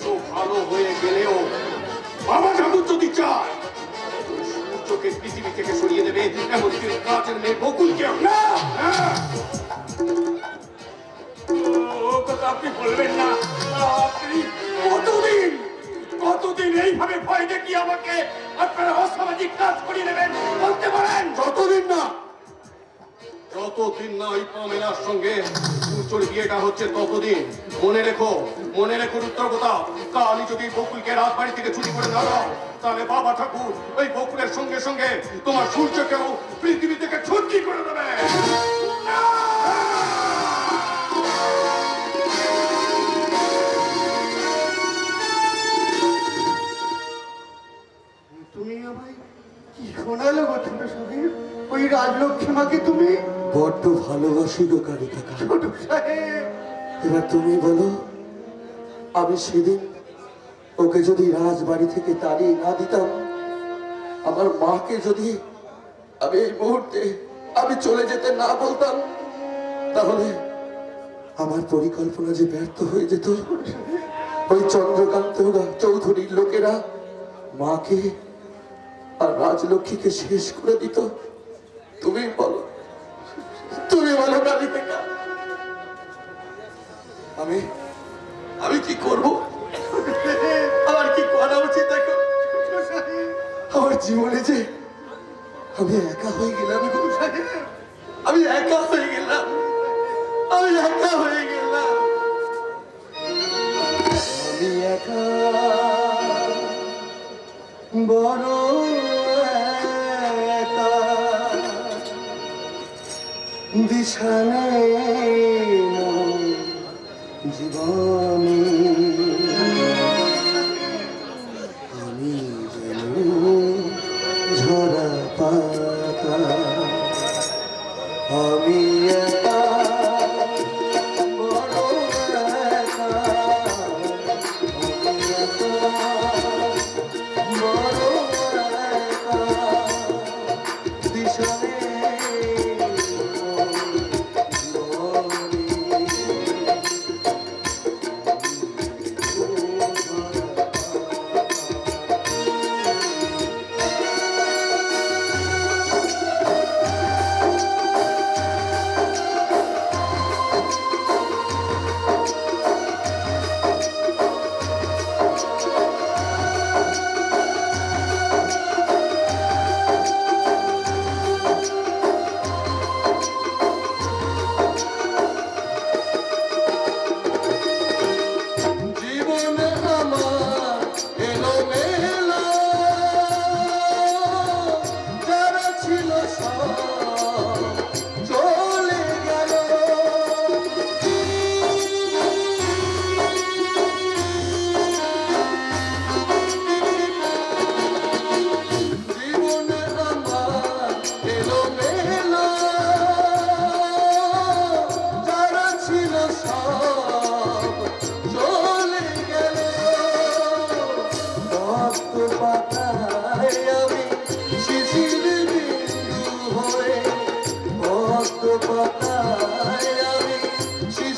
D: সূর্য ভালো হয়ে গেলেও বাবা ঠাকুর যদি চায় সূর্যকে পৃথিবী থেকে সরিয়ে দেবে, এমনকি কাজের মেয়ে বকুলকে না।
F: ও কথা আপনি বলবেন না। আপনি কতদিন এইভাবে ভয় দেখিয়ে আমাকে আপনারা অসামাজিক কাজ করিয়ে নেবেন বলতে পারেন?
D: যতদিন না ওই পামেলার সঙ্গে সূর্যর বিয়েটা হচ্ছে ততদিন মনে রেখো রুদ্রবতা, কালই যদি বকুলকে রাজবাড়ি থেকে ছুটি করে না দাও তাহলে বাবা ঠাকুর ওই বকুলের সঙ্গে সঙ্গে তোমার সূর্যকেও পৃথিবী থেকে ছুটি করে দেবে।
A: তুমি আমায় কি শোনালে গো ছোট সাহেব? ওই রাজলক্ষ্মী মাকে তুমি?
E: বড্ড ভালোবাসি গো কালী কাকা।
A: ছোট সাহেব,
E: এবার তুমি বলো, আমি সেদিন ওকে যদি রাজবাড়ি থেকে তাড়িয়ে না দিতাম, আমার মাকে যদি আমি এই মুহূর্তে আমি চলে যেতে না বলতাম, তাহলে আমার পরিকল্পনা যে ব্যর্থ হয়ে যেত। ওই চন্দ্রকান্ত চৌধুরীর লোকেরা মাকে আর রাজলক্ষ্মীকে শেষ করে দিত। তুমি বলো কালী কাকা, আমি কি করব? আমার কি করা উচিত? দেখো আমার জীবনে যে আমি একা হয়ে গেলাম গো। আমি একা হয়ে গেলাম। আমি একা বড় একা, দিশানে জীবনে আমি যেন ঝরা পাতা। আমি একা, বড় একা, আমি একা, বড় একা, দিশানে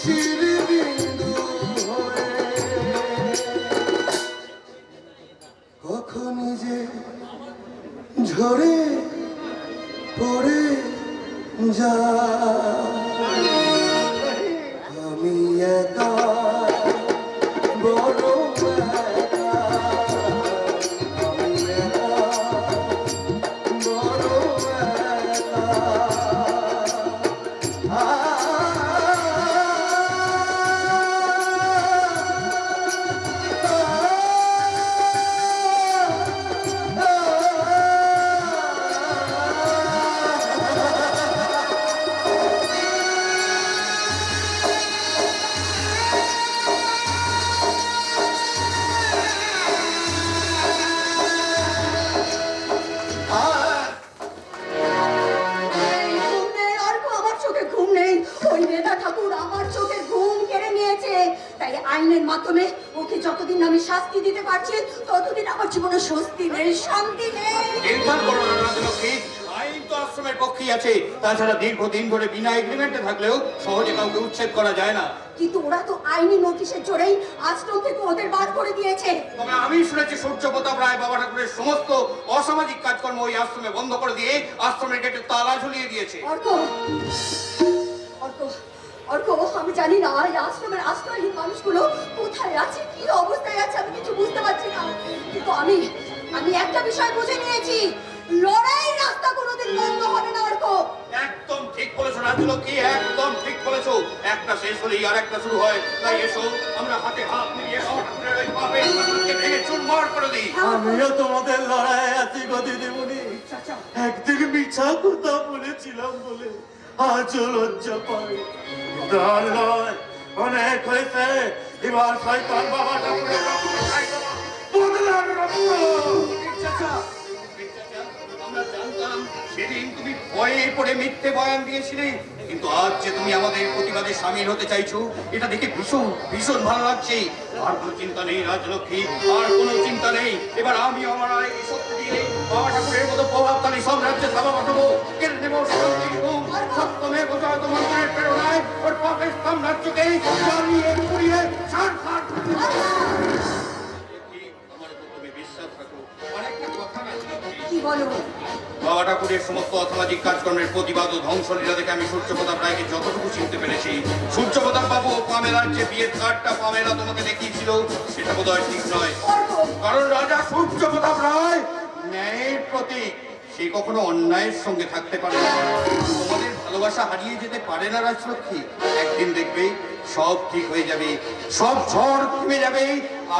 E: বৃষ্টির বিন্দু হয়ে কখন যে ঝরে পড়ে যা আমি একা বড় একা আমি একা বড় একা
C: ঘুম নেই, অর্ক, আমার চোখে ঘুম নেই। ওই নেতা ঠাকুর আমার চোখে ঘুম কেড়ে নিয়েছে। তাই আইনের মাধ্যমে ওকে যতদিন আমি শাস্তি দিতে পারছি ততদিন আমার জীবনে স্বস্তি নেই, শান্তি নেই।
F: চিন্তা করো না রাজলক্ষ্মী, আইন তো আশ্রমের পক্ষেই আছে। তাছাড়া দীর্ঘদিন ধরে বিনা এগ্রিমেন্টে থাকলেও সহজে কাউকে উচ্ছেদ করা যায় না।
C: কিন্তু ওরা তো আইনি নোটিশের জোরেই আশ্রম থেকে ওদের বার করে দিয়েছে।
F: তবে আমি শুনেছি সূর্যপ্রতাপ রায় বাবা ঠাকুরের সমস্ত অসামাজিক কাজকর্ম ওই আশ্রমে বন্ধ করে দিয়ে আশ্রমের গেটে তালা ঝুলিয়ে দিয়েছে।
C: অর্ক, অর্ক, অর্ক, আমি জানি না এই আশ্রমের আশ্রয়হীন মানুষগুলো কোথায় আছে, কি অবস্থায় আছে, আমি কিছু বুঝতে পারছি না। কিন্তু আমি একটা বিষয় বুঝে নিয়েছি, লড়াইয়ের রাস্তা কোনোদিন বন্ধ হবে না। অর্ক,
F: একদম ঠিক বলেছো রাজলক্ষ্মী, একদম ঠিক বলেছো। একটা শেষ হলেই আর একটা শুরু হয়। তাই এসো আমরা হাতে হাত মিলিয়ে বাবা ঠাকুরের ওই পাপের পাথরকে ভেঙে চুরমার করে দিই।
E: আমিও তোমাদের লড়াই আছি গো দিদিমণি। একদিন মিছা কথা বলেছিলাম বলে আজও লজ্জা পাই।
D: আর নয়, অনেক হয়েছে। এবার শয়তান বাবা ঠাকুরের রক্ত খাই দেবো। বদলার রক্ত।
F: আমরা জানতাম সেদিন তুমি ভয়ে পড়ে মিথ্যে বয়ান দিয়েছিলে, কিন্তু আজ যে তুমি আমাদের প্রতিবাদে সামিল হতে চাইছো এটা দেখে ভীষণ ভীষণ ভালো লাগছে। আর কোনো চিন্তা নেই রাজলক্ষ্মী, আর কোনো চিন্তা নেই। এবার আমি আমার আইনি শক্তি দিয়ে বাবা ঠাকুরের মতো প্রভাবশালী সব রাজ্যে থাবা পাঠাবো, কেড়ে নেবো শান্তি ঘুম। সপ্তমে জয়ত মন্ত্রের প্রেরণায় ওর পাপের সাম্রাজ্যকে জ্বালিয়ে পুড়িয়ে ছাড়খাড় করে দেবো। আমার উপর তুমি বিশ্বাস রাখো। আর একটা কথা রাজলক্ষ্মী,
C: কি বলো?
F: বাবা ঠাকুরের সমস্ত অসামাজিক কাজকর্মের প্রতিবাদ ও ধ্বংসলীলা দেখে আমি সূর্যপ্রতাপ রায়কে যতটুকু চিনতে পেরেছি, সূর্যপ্রতাপ বাবু ও পামেলার যে বিয়ের কার্ডটা পামেলা তোমাকে দেখিয়েছিল সেটা বোধহয় ঠিক নয়।
C: অর্ক,
F: কারণ রাজা সূর্যপ্রতাপ রায় ন্যায়ের প্রতীক, সে কখনো অন্যায়ের সঙ্গে থাকতে পারে না। তোমাদের ভালোবাসা হারিয়ে যেতে পারে না রাজলক্ষ্মী। একদিন দেখবে সব ঠিক হয়ে যাবে, সব ঝড় থেমে যাবে,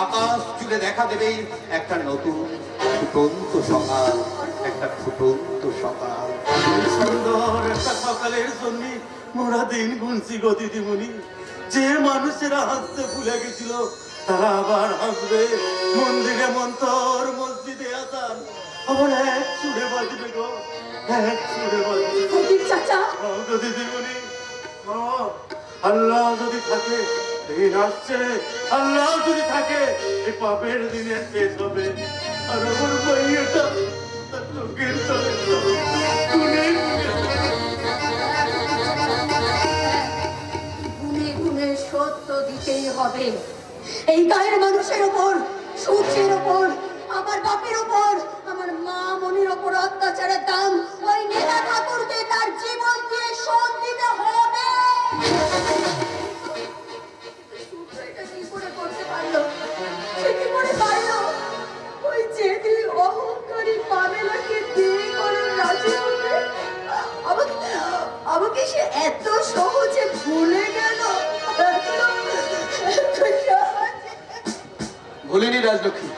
F: আকাশ জুড়ে দেখা দেবে একটা নতুন ফুটন্ত সকাল, একটা ফুটন্ত সকাল।
E: সুন্দর একটা সকালের জন্য মোরা দিন গুনছি গো দিদিমণি। যে মানুষেরা হাসতে ভুলে গেছিল তারা আবার হাসবে। মন্দিরে মন্তর, মসজিদে আজান আবার এক সুরে বাজবে গো, এক সুরে বাজবে।
C: ফকির চাচা,
E: গো দিদিমণি, আল্লাহ যদি থাকে দিন আসছে, আল্লাহ যদি থাকে এই পাপের দিনের শেষ হবে। আর আমার বইটা তার চোখের তলে গুনে
C: গুনে গুনে সত্য দিতেই হবে। এই গায়ের মানুষের ওপর, সূর্যের ওপর, আমার বাপের ওপর, আমার মা মনির ওপর অত্যাচারের দাম ওই নেতা ঠাকুরকে তার জীবন দিয়ে শোধ দিতে হবে। সূর্য এটা কি করে করতে পারলো? সে কি করে পারলো? ওই জেদি অহংকারী পামেলাকে বিয়ে করে রাজি হতে আমাকে সে এত সহজে ভুলে গেল।
E: ভুলিনি রাজলক্ষ্মী,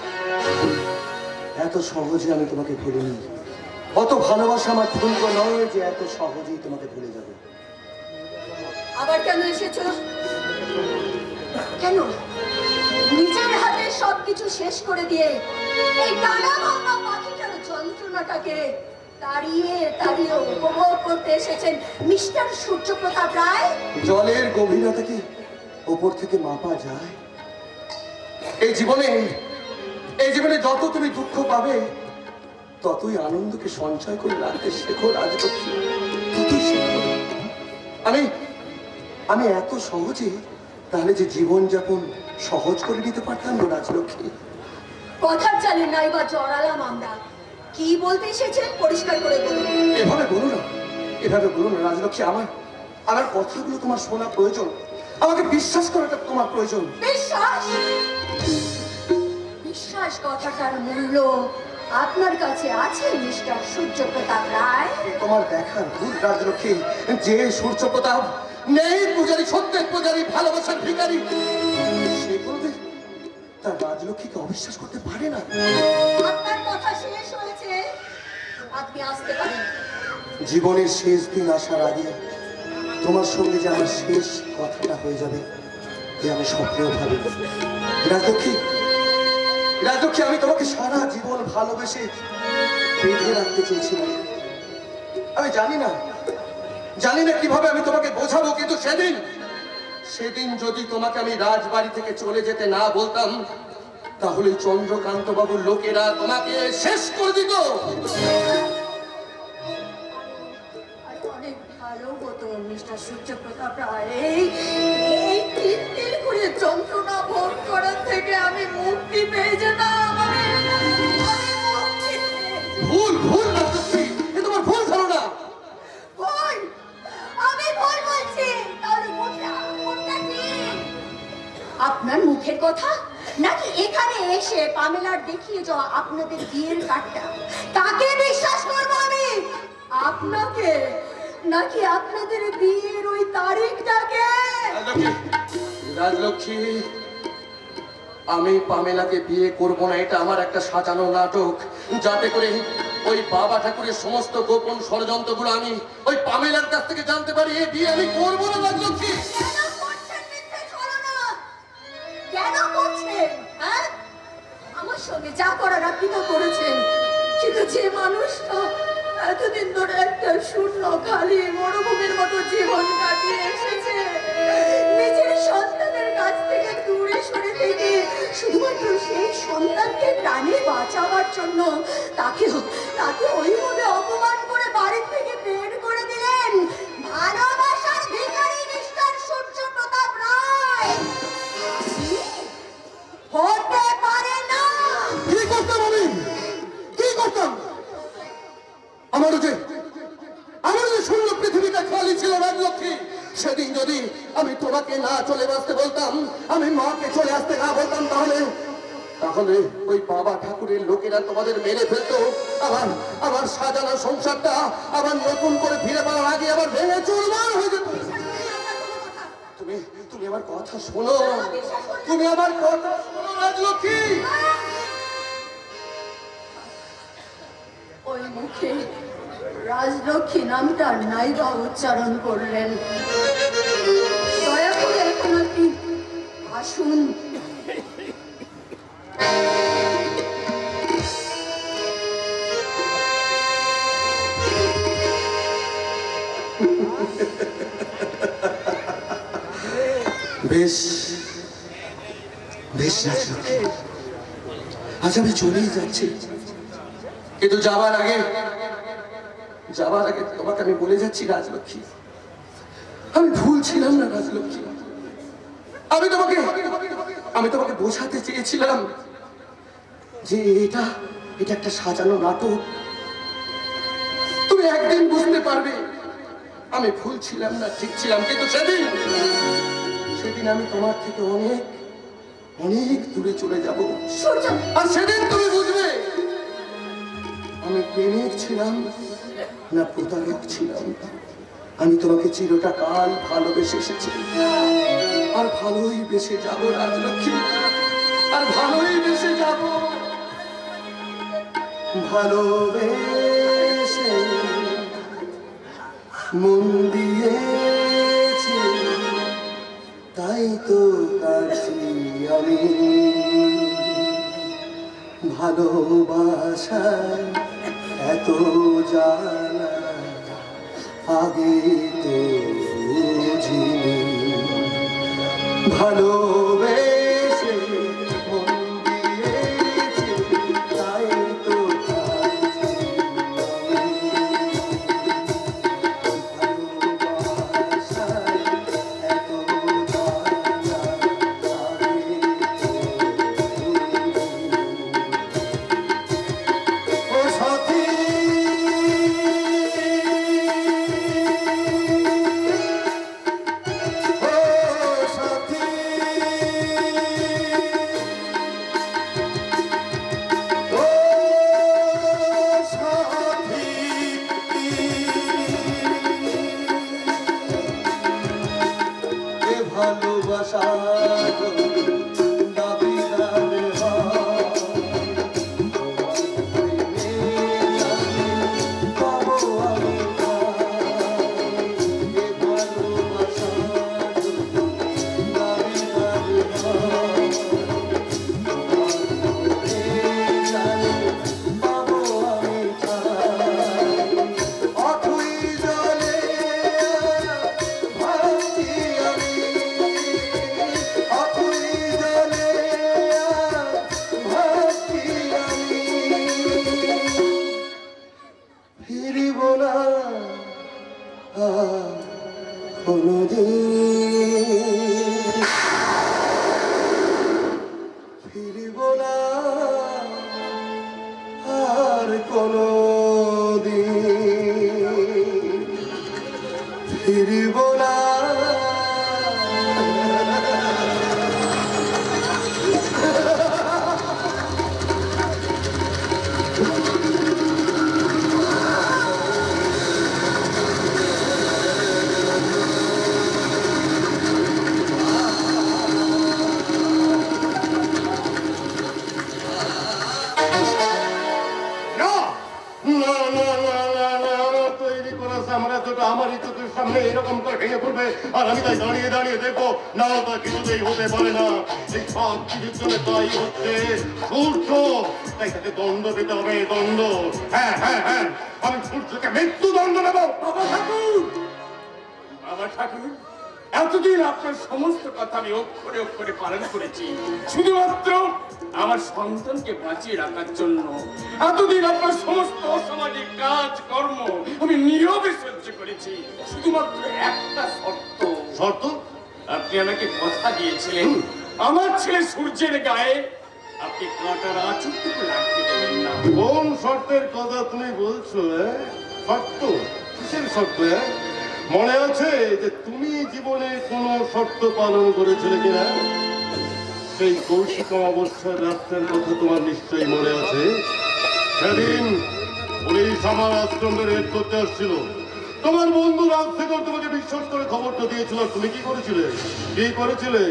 E: এত সহজে আমি তোমাকে ভুলিনি। অত ভালোবাসা আমার ফুলকো নয় যে এত সহজেই তোমাকে ভুলে যাবে।
C: আবার কেন এসেছো? কেন নিজের হাতে সবকিছু শেষ করে দিয়ে এই ডানা ভাঙা পাখিটার যন্ত্রণাটাকে তাড়িয়ে তাড়িয়ে উপভোগ করতে এসেছেন মিস্টার সূর্যপ্রতাপ রায়?
E: জলের গভীরতা কি উপর থেকে মাপা যায়? এই জীবনে যত তুমি দুঃখ পাবে ততই আনন্দকে সঞ্চয় করে রাখতে শেখো রাজলক্ষ্মী, ততই শেখো। আমি এত সহজে তাহলে যে জীবনযাপন সহজ করে নিতে পারতাম না রাজলক্ষ্মী।
C: কথার চালে নাই বা জড়ালাম আমরা। কি বলতে এসেছেন পরিষ্কার করে বলুন।
E: এভাবে বলো না, এভাবে বলো না রাজলক্ষ্মী। আমার কথাগুলো তোমার শোনা প্রয়োজন, আমাকে বিশ্বাস করাটা তোমার প্রয়োজন।
C: বিশ্বাস? বিশ্বাস কথাটার মূল্য আপনার কাছে আছে মিস্টার সূর্যপ্রতাপ রায়?
E: তোমার দেখার ভুল রাজলক্ষ্মী। যে সূর্যপ্রতাপ নেই পূজারী, সত্যের পূজারী, ভালোবাসার ভিখারি, সে কোনোদিন তার রাজলক্ষ্মীকে অবিশ্বাস করতে পারে না।
C: আপনার কথা শেষ হয়েছে, আপনি আসতে পারেন।
E: জীবনের শেষ দিন আসার আগে তোমার সঙ্গে যে আমার শেষ কথাটা হয়ে যাবে এ আমি স্বপ্নেও ভাবি। রাজলক্ষ্মী, রাজলক্ষ্মী, আমি তোমাকে সারা জীবন ভালোবেসে বেঁধে রাখতে চেয়েছিলাম। আমি জানি না কিভাবে আমি তোমাকে বোঝাবো, কিন্তু সেদিন যদি তোমাকে আমি রাজবাড়ি থেকে চলে যেতে না বলতাম তাহলে চন্দ্রকান্ত বাবুর লোকেরা তোমাকে শেষ করে দিত।
C: অনেক ভালো হতো মিস্টার সূর্যপ্রতাপ রায়। এই তিল তিল করে যন্ত্রণা ভোগ করার থেকে আমি মুক্তি পেয়ে যেতাম। আমি মুক্তি পেয়ে যেতাম।
E: ভুল রাজলক্ষ্মী, এ তোমার ভুল ধারণা।
C: ভুল? আমি ভুল বলছি? তাহলে কোনটা ঠিক? আপনার মুখের কথা নাকি এখানে এসে পামেলার দেখিয়ে যাওয়া আপনাদের বিয়ের কার্ডটা, তাকে বিশ্বাস করবো আমি? আপনাকে নাকি আপনাদের বিয়ের ওই তারিখটাকে?
E: রাজলক্ষ্মী, আমি পামেলাকে বিয়ে করব না, এটা আমার একটা সাজানো নাটক, যাতে করে ওই বাবা ঠাকুরের সমস্ত গোপন ষড়যন্ত্রগুলো আমি ওই পামেলার কাছ থেকে জানতে পারি। এই বিয়ে আমি করবো না রাজলক্ষ্মী।
C: কেন করছেন মিথ্যে ছলনা? কেন করছেন? হ্যাঁ, আমার সঙ্গে যা করার আপনি তো করেছেন, কিন্তু যে মানুষটা এতদিন ধরে একটা শূন্য খালি মরুভূমির মতো জীবন কাটিয়ে এসেছে, নিজের সন্তানের কাছ থেকে দূরে সরে থেকে শুধুমাত্র সেই সন্তানকে প্রাণে বাঁচাবার জন্য তাকে ওইভাবে অপমান করে বাড়ি থেকে বের করে দিলেন। ভালোবাসার ভিখারি মিস্টার সূর্যপ্রতাপ রায় হতে পারে না।
E: কি করতাম আমি? কি করতাম? আমারও যে শূন্য পৃথিবীটা খালি ছিল রাজলক্ষ্মী। সেদিন যদি আমি তোমাকে না চলে আসতে বলতাম, আমি মাকে চলে আসতে না বলতাম, তাহলে ওই বাবা ঠাকুরের লোকেরা তোমাদের মেরে ফেলতো। আবার সাজানো সংসারটা আবার নতুন করে ফিরে পাওয়ার আগে আবার ভেঙে চুরমার হয়ে যেত। তুমি আমার কথা শোনো, তুমি আমার কথা শোনো রাজলক্ষ্মী।
C: ওই মুখে রাজলক্ষ্মী নামটা নাইবা উচ্চারণ করলেন। দয়া করে এখন আপনি আসুন।
E: বেশ রাজলক্ষ্মী, আজ আমি চলেই যাচ্ছি, কিন্তু যাবার আগে তোমাকে আমি বলে যাচ্ছি রাজলক্ষ্মী, আমি ভুল ছিলাম না রাজলক্ষ্মী। আমি তোমাকে বোঝাতে চেয়েছিলাম যে এটা একটা সাজানো নাটক। তুমি একদিন বুঝতে পারবে আমি ভুল ছিলাম না, ঠিক ছিলাম। কিন্তু সেদিন আমি তোমার থেকে অনেক দূরে চলে যাব, আর সেদিন তুমি বুঝবে আমি প্রেমিক ছিলাম না প্রতারক ছিলাম। আমি তোমাকে চিরটা কাল ভালোবেসে এসেছি, আর ভালোই বেসে যাব রাজলক্ষ্মী, আর ভালোই বেসে যাব। ভালোবেসে মন দিয়েছি, তাই তো কাছি আমি। ভালোবাসায় এত জানা আগে তো বুঝিনি। ভালোবেসে মন দিয়েছি, তাই তো কাছি আমি। ভালোবাসায় এত ভালোবাসা দাবিদার হয়। পাবো আমি এ ভালোবাসা দাবিদার হয়। পাবো আমি অথই জলে ভাসি আমি, অথই জলে ভাসি আমি, ফিরিব না আর কোনোদিন, ফিরিব না আর কোনোদিন, ফিরিব না।
D: না না না না না না না, তৈরি করা আমরা তো আমারই চোখের সামনে এরকম করে ভেঙে পড়বে আর আমি তাই দাঁড়িয়ে দাঁড়িয়ে দেখবো, না তা কিছুতেই হতে পারে না। এই সব কিছুর জন্য তাই হচ্ছে সূর্য, তাই তাকে দণ্ড পেতে হবে, দণ্ড। হ্যাঁ হ্যাঁ হ্যাঁ, আমি সূর্যকে মৃত্যু দণ্ড নেবো।
F: বাবা ঠাকুর, বাবা ঠাকুর, এতদিন আপনার সমস্ত কথা আমি অক্ষরে অক্ষরে পালন করেছি শুধুমাত্র আমার সন্তানকে বাঁচিয়ে রাখার জন্য। এতদিন আপনার সমস্ত অসামাজিক কাজ কর্ম আমি নীরবে সহ্য করেছি, শুধুমাত্র একটা শর্ত।
D: শর্ত?
F: আপনি আমাকে কথা দিয়েছিলেন আমার ছেলে সূর্যের গায়ে আপনি কাঁটার আঁচড়টুকু লাগতে দেবেন না।
D: কোন শর্তের কথা তুমি বলছো? শর্ত? কিসের শর্ত? মনে আছে যে তুমি জীবনে কোন শর্ত পালন করেছিলে কিনা? সেই কৌশিক অমাবস্যার রাত্রের কথা তোমার নিশ্চয়ই মনে আছে। সেদিন পুলিশ আমার আশ্রমে রেড করতে আসছিল। তোমার বন্ধু রাজশেখর তোমাকে বিশ্বাস করে খবরটা দিয়েছিল। তুমি কি করেছিলে? কি করেছিলে?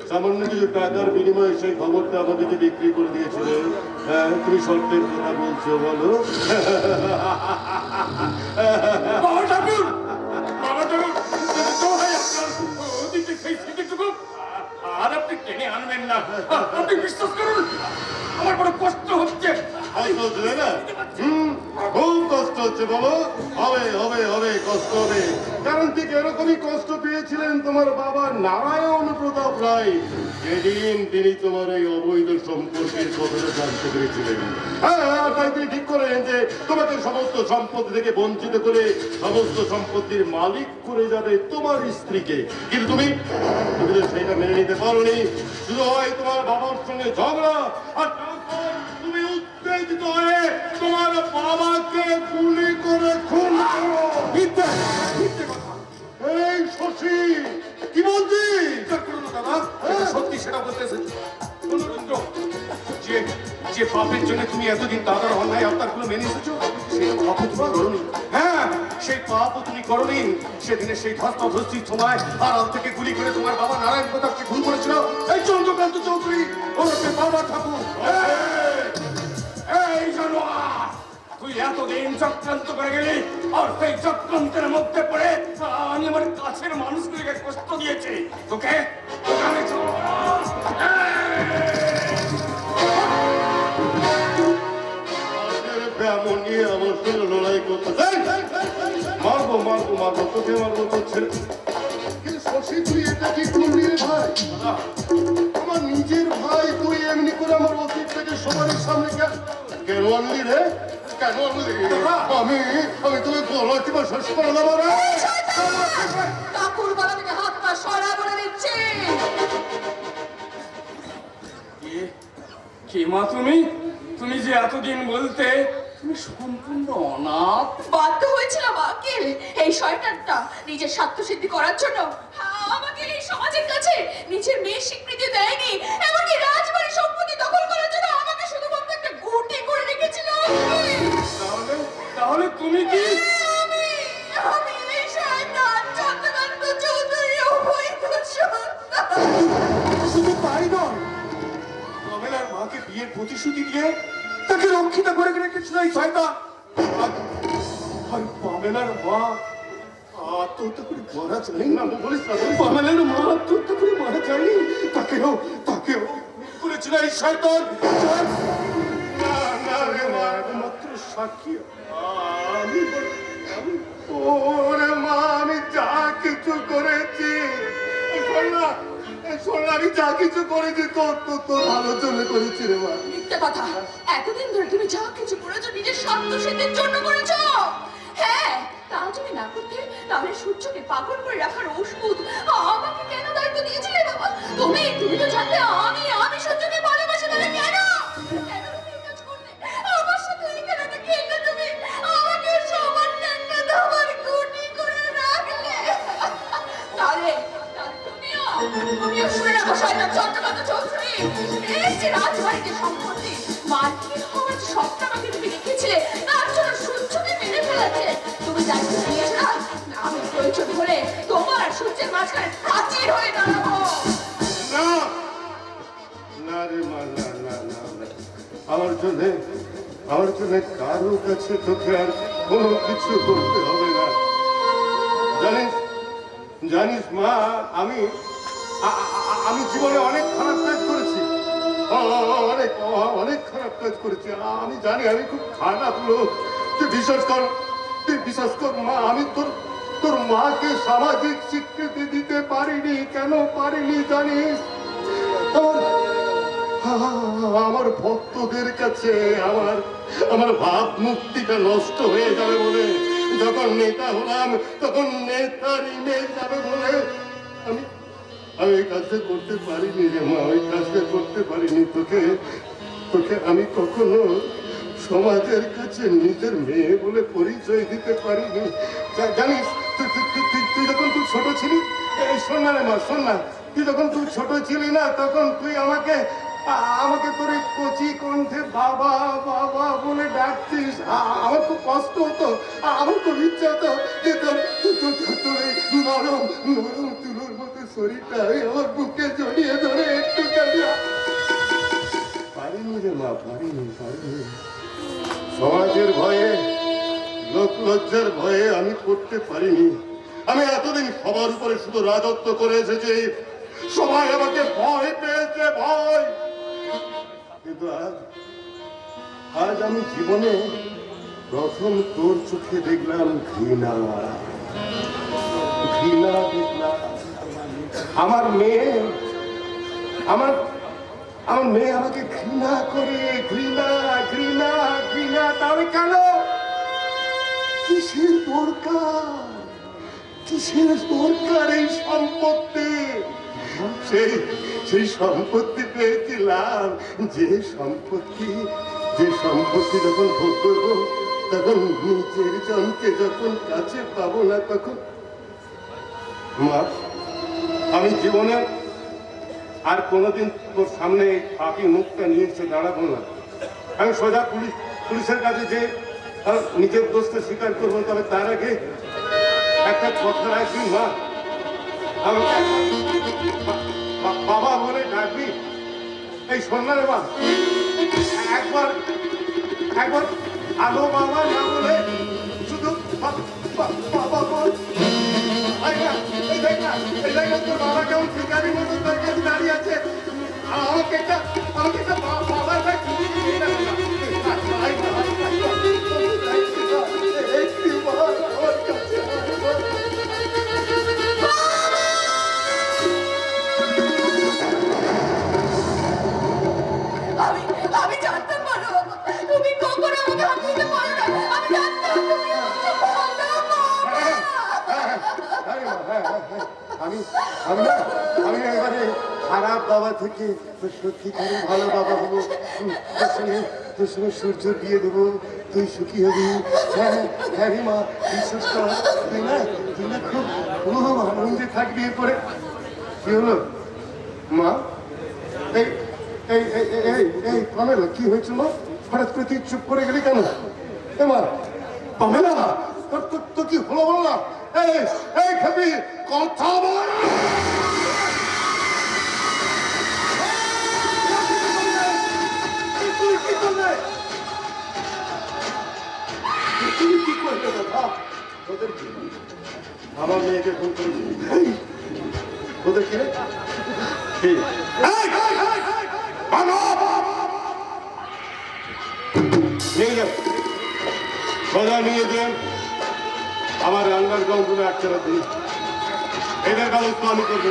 D: সামান্য কিছু টাকার বিনিময়ে সেই খবরটা আমাদেরকে বিক্রি করে দিয়েছিলে। হ্যাঁ, তুমি শর্তের কথা বলছো, বলো।
F: বাবা ঠাকুর, বাবা ঠাকুর, দোহাই আপনার, ওদিকে সেই স্মৃতিটুকু আর আপনি টেনে আনবেন না। আপনি বিশ্বাস করুন, আমার বড় কষ্ট হচ্ছে।
D: কষ্ট হচ্ছে, তাই না? খুব কষ্ট হচ্ছে, বলো। হবে হবে হবে, কষ্ট হবে। কারণ ঠিক এরকমই কষ্ট পেয়েছিলেন তোমার বাবা নারায়ণ প্রতাপ রায়, যেদিন তিনি তোমার এই অবৈধ সম্পর্কের কথাটা জানতে পেরেছিলেন। হ্যাঁ, তাই তিনি ঠিক করেন যে তোমাকে সমস্ত সম্পত্তি থেকে বঞ্চিত করে সমস্ত সম্পত্তির মালিক করে যাবে তোমার স্ত্রীকে। কিন্তু তুমি তো সেটা মেনে নিতে পারোনি। শুধু হয় তোমার বাবার সঙ্গে ঝগড়া, আর তারপর তুমি উত্তেজিত হয়ে তোমার বাবাকে গুলি করে খুন করো।
F: মিথ্যে, মিথ্যে কথা।
D: এই শশী, কি বলছিস?
F: বিচার করুন দাদা, যেটা সত্যি সেটা বলতে এসেছি। শোনো রুদ্র, যে পাপের জন্য তুমি এতদিন দাদার অন্যায় আপনারগুলো মেনে এসেছো, সেই পাপও তুমি করোনি। হ্যাঁ, সেই পাপও তুমি করোনি। সেদিনে সেই ধস্তাধস্তির সময় আড়াল থেকে গুলি করে তোমার বাবা নারায়ণ প্রতাপকে খুন করেছিল এই চন্দ্রকান্ত চৌধুরী ওরফে বাবা ঠাকুর। এই জানোয়ার, তুই এতদিন চক্রান্ত করে গেলি, আর সেই চক্রান্তের মধ্যে পড়ে আমি আমার কাছের মানুষগুলিকে কষ্ট দিয়েছি। তোকে আমি
D: এমন নিয়ে আমার সঙ্গে লড়াই করতে মারবো মারবো মারবো, তোকে মারবো, তোর ছেলে। কিন্তু শশী, তুই এটা কি করলি রে ভাই? আমার নিজের ভাই, তুই এমনি করে আমার অতীতটাকে সবার সামনে কেন আনলি রে? কেন আনলি? আমি তোকে গলা টিপা শেষ করে দেবো রে।
B: কাকুর গলা থেকে হাত পা সরা বলে দিচ্ছি।
F: কে মা তুমি? তুমি যে এতদিন বলতে তুমি সম্পূর্ণ অনাথ।
B: বাধ্য হয়েছিলাম আকিল এই শয়তানটা নিজের স্বার্থ সিদ্ধি করার জন্য আমাকে এই সমাজের কাছে নিজের মেয়ের স্বীকৃতি দেয়নি, এমনকি রাজবাড়ি সম্পত্তি দখল করার জন্য আমাকে শুধুমাত্র একটা গুটি করে রেখেছিল।
F: তাহলে তুমি কি?
B: আমি এই শয়তান চন্দ্রকান্ত চৌধুরী অবৈধ সন্তান।
A: বিয়ের প্রতিশ্রুতি দিয়ে তাকে রক্ষিত করে রেখেছিল এই শয়তান। আর পামেলার মা আত্মহত্যা করে মারা যায়নি।
D: না বলিস না, বলিস না।
A: পামেলার মা আত্মহত্যা করে মারা যায়নি, তাকেও করেছিল এই শয়তান।
D: না, না রে মা,
A: একমাত্র সাক্ষী
D: আমি ওরে মা, আমি যা কিছু করেছি, শোন না, আমি যা কিছু করেছি তোর ভালোর জন্য করেছি রে মা।
B: মিথ্যে কথা। এতদিন ধরে তুমি যা কিছু করেছো নিজের স্বার্থ সিদ্ধির জন্য করেছো। হ্যাঁ, তা যদি না করতে তাহলে সূর্যকে পাগল করে রাখার ওষুধ আমাকে কেন দায়িত্ব দিয়েছিলে বাবা? তুমি তো জানতে আমি সূর্যকে ভালোবাসি, তাহলে কেন তুমি এই কাজ করলে? আমার সাথে এই খেলাটা খেললে তুমি, আমাকে সমান একটা তোমার গুটি করে রাখলে। তাহলে তুমিও শুনে রাখো শয়তান চন্দ্রকান্ত চৌধুরী, এই যে রাজবাড়িতে সম্পত্তি মার্কিন হওয়ার যে স্বপ্ন আমাকে তুমি দেখেছিলে, তার জন্য সূর্যকে মেরে ফেলেছে। তুমি দায়িত্ব নিয়েছো না, আমি প্রয়োজন হলে তোমার আর সূর্যের মাঝখানে প্রাচীর হয়ে দাঁড়াবো।
D: না না রে মা, না না না, আমার জন্য কারো কাছে তোকে আর কোনো কিছু করতে হবে না। জানিস মা, আমি জীবনে অনেক খারাপ কাজ করেছি, অনেক খারাপ কাজ করেছি। আমি জানি আমি খুব খারাপ লোক। তুই বিশ্বাস কর মা, আমি তোর মাকে সামাজিক স্বীকৃতি দিতে পারিনি। কেন পারিনি জানিস? আমার ভক্তদের কাছে আমার ভাব মুক্তিটা নষ্ট হয়ে যাবে বলে, যখন নেতা হলাম তখন নেতার ইমেজ যাবে বলে আমি এই কাজটা করতে পারিনি রে মা, ওই কাজটা করতে পারিনি। তোকে আমি কখনো সমাজের কাছে নিজের মেয়ে বলে পরিচয় দিতে পারিনি। জানিস তুই যখন তুই ছোট ছিলি, এই শোন না রে মা, শোন না, তুই যখন তুই ছোট ছিলি না, তখন তুই আমাকে তোর এই কচি কণ্ঠে বাবা বাবা বলে ডাকতিস। আমার খুব কষ্ট হতো, আমার খুব ইচ্ছা হতো যে তোর এই নরম তুলোর মতো শরীরটা আমার বুকে জড়িয়ে ধরে একটু পারিনি রে মা, পারিনি। সমাজের ভয়ে, লোক লজ্জার ভয়ে আমি করতে পারিনি। আমি এতদিন সবার উপরে শুধু রাজত্ব করে এসেছি, সবাই আমাকে ভয় পেয়েছে, ভয়। কিন্তু আজ আমি জীবনে প্রথম তোর চোখে দেখলাম ঘৃণা দেখলাম। আমার মেয়ে আমাকে ঘৃণা করে, ঘৃণা। তাহলে কেন? কিসের দরকার এই সম্পত্তি? সেই সম্পত্তি পেয়েছিলাম, যে সম্পত্তি যখন ভোগ করবো, তখন নিজের জনকে যখন কাছে পাবো না, তখন মা, আমি জীবনে আর কোনোদিন তোর সামনে এই ফাঁকি মুখটা নিয়ে এসে দাঁড়াবো না। আমি সোজা পুলিশের কাছে যে নিজের দোষটা স্বীকার করবো। তবে তার আগে একটা কথা রাখবি মা, আমাকে বাবা বলে ডাকবি। এই সন্ধ্যারে মা, একবার আলো বাবা না বলে শুধু বাবা বল। এই দেখ না তোর বাবা কেমন ভিখারির মতো তোর কাছে দাঁড়িয়ে আছে। আমাকে একটা বাবার
B: আমি জানতাম পারো তুমি কখনো আমাকে হাত দিতে পারো না। আমি জানতাম তুমি আমাকে ভালো
D: আমি এবারে খারাপ বাবা থেকে সত্যিকারের ভালো বাবা হবো। তোর সঙ্গে সূর্য দিয়ে দেবো, তুই সুখী হবি। হ্যাঁ রে মা, বিশ্বাস কর, তুই না খুব আনন্দে থাকবি। এরপরে কি হলো মা? এই পামেলা, কি হয়েছিল মা? হঠাৎ করে তুই চুপ করে গেলি কেন? মা পামেলা, তোর কি হলো বল না? এই খাবি কথা বল। ফোন করেছি। এই, ওদের কি রে? কি? নিয়ে যান, সোজা নিয়ে যান আমার রান্নার গন্ধগুলো একসাথে দিন। এদের ব্যবস্থা আমি করবো।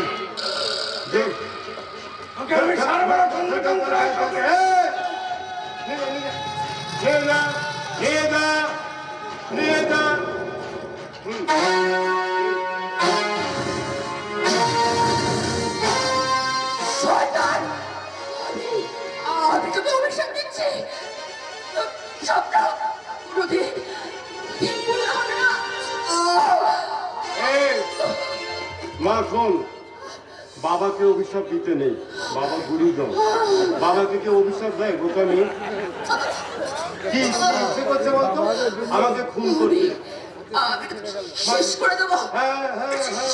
D: যে
F: ওকে আমি সারা তন্ত্র
B: শয়তান! আমি তোকে অভিশাপ দিচ্ছি। স্বপ্ন কোনোদিন পূর্ণ হবে না।
D: মা শোন, বাবাকে অভিশাপ দিতে নেই, বাবা গুরুজন। বাবাকে কেউ অভিশাপ দেয় বোকা মেয়ে? কি ইচ্ছে করছে বলতো আমাকে খুন করতে?
B: আমি তোকে শেষ করে দেবো।
D: হ্যাঁ হ্যাঁ হ্যাঁ।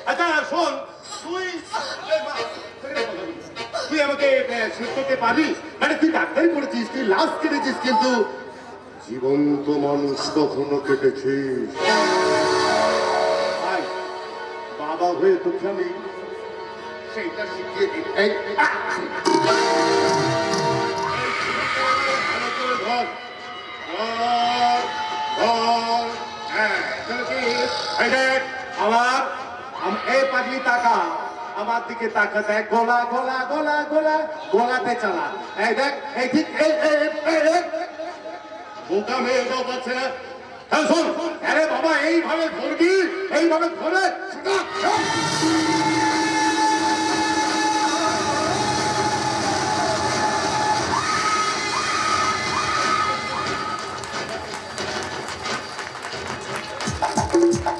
D: আচ্ছা শোন, তুই আমাকে শেষ করতে পারবি? মানে তুই ডাক্তারি পড়েছিস, তুই লাশ কেটেছিস, কিন্তু জীবন্ত মানুষ কখনো কেটেছিস? ভাই, বাবা হয়ে তোকে আমি সেইটা শিখিয়ে দিই। এই, ভালো করে ধর, ধর, ধর। হ্যাঁ, চলেছিস? এই দেখ, এই পাগলি তাকা, আমার দিকে তাকা, দেখ গোলা গোলা গোলা গোলা গোলাতে চালা। এই দেখ, এই ঠিক বোকা মেয়ে বাবা পাচ্ছে না। হ্যাঁ শোন, আরে বাবা এইভাবে ধরবি, এইভাবে ধরে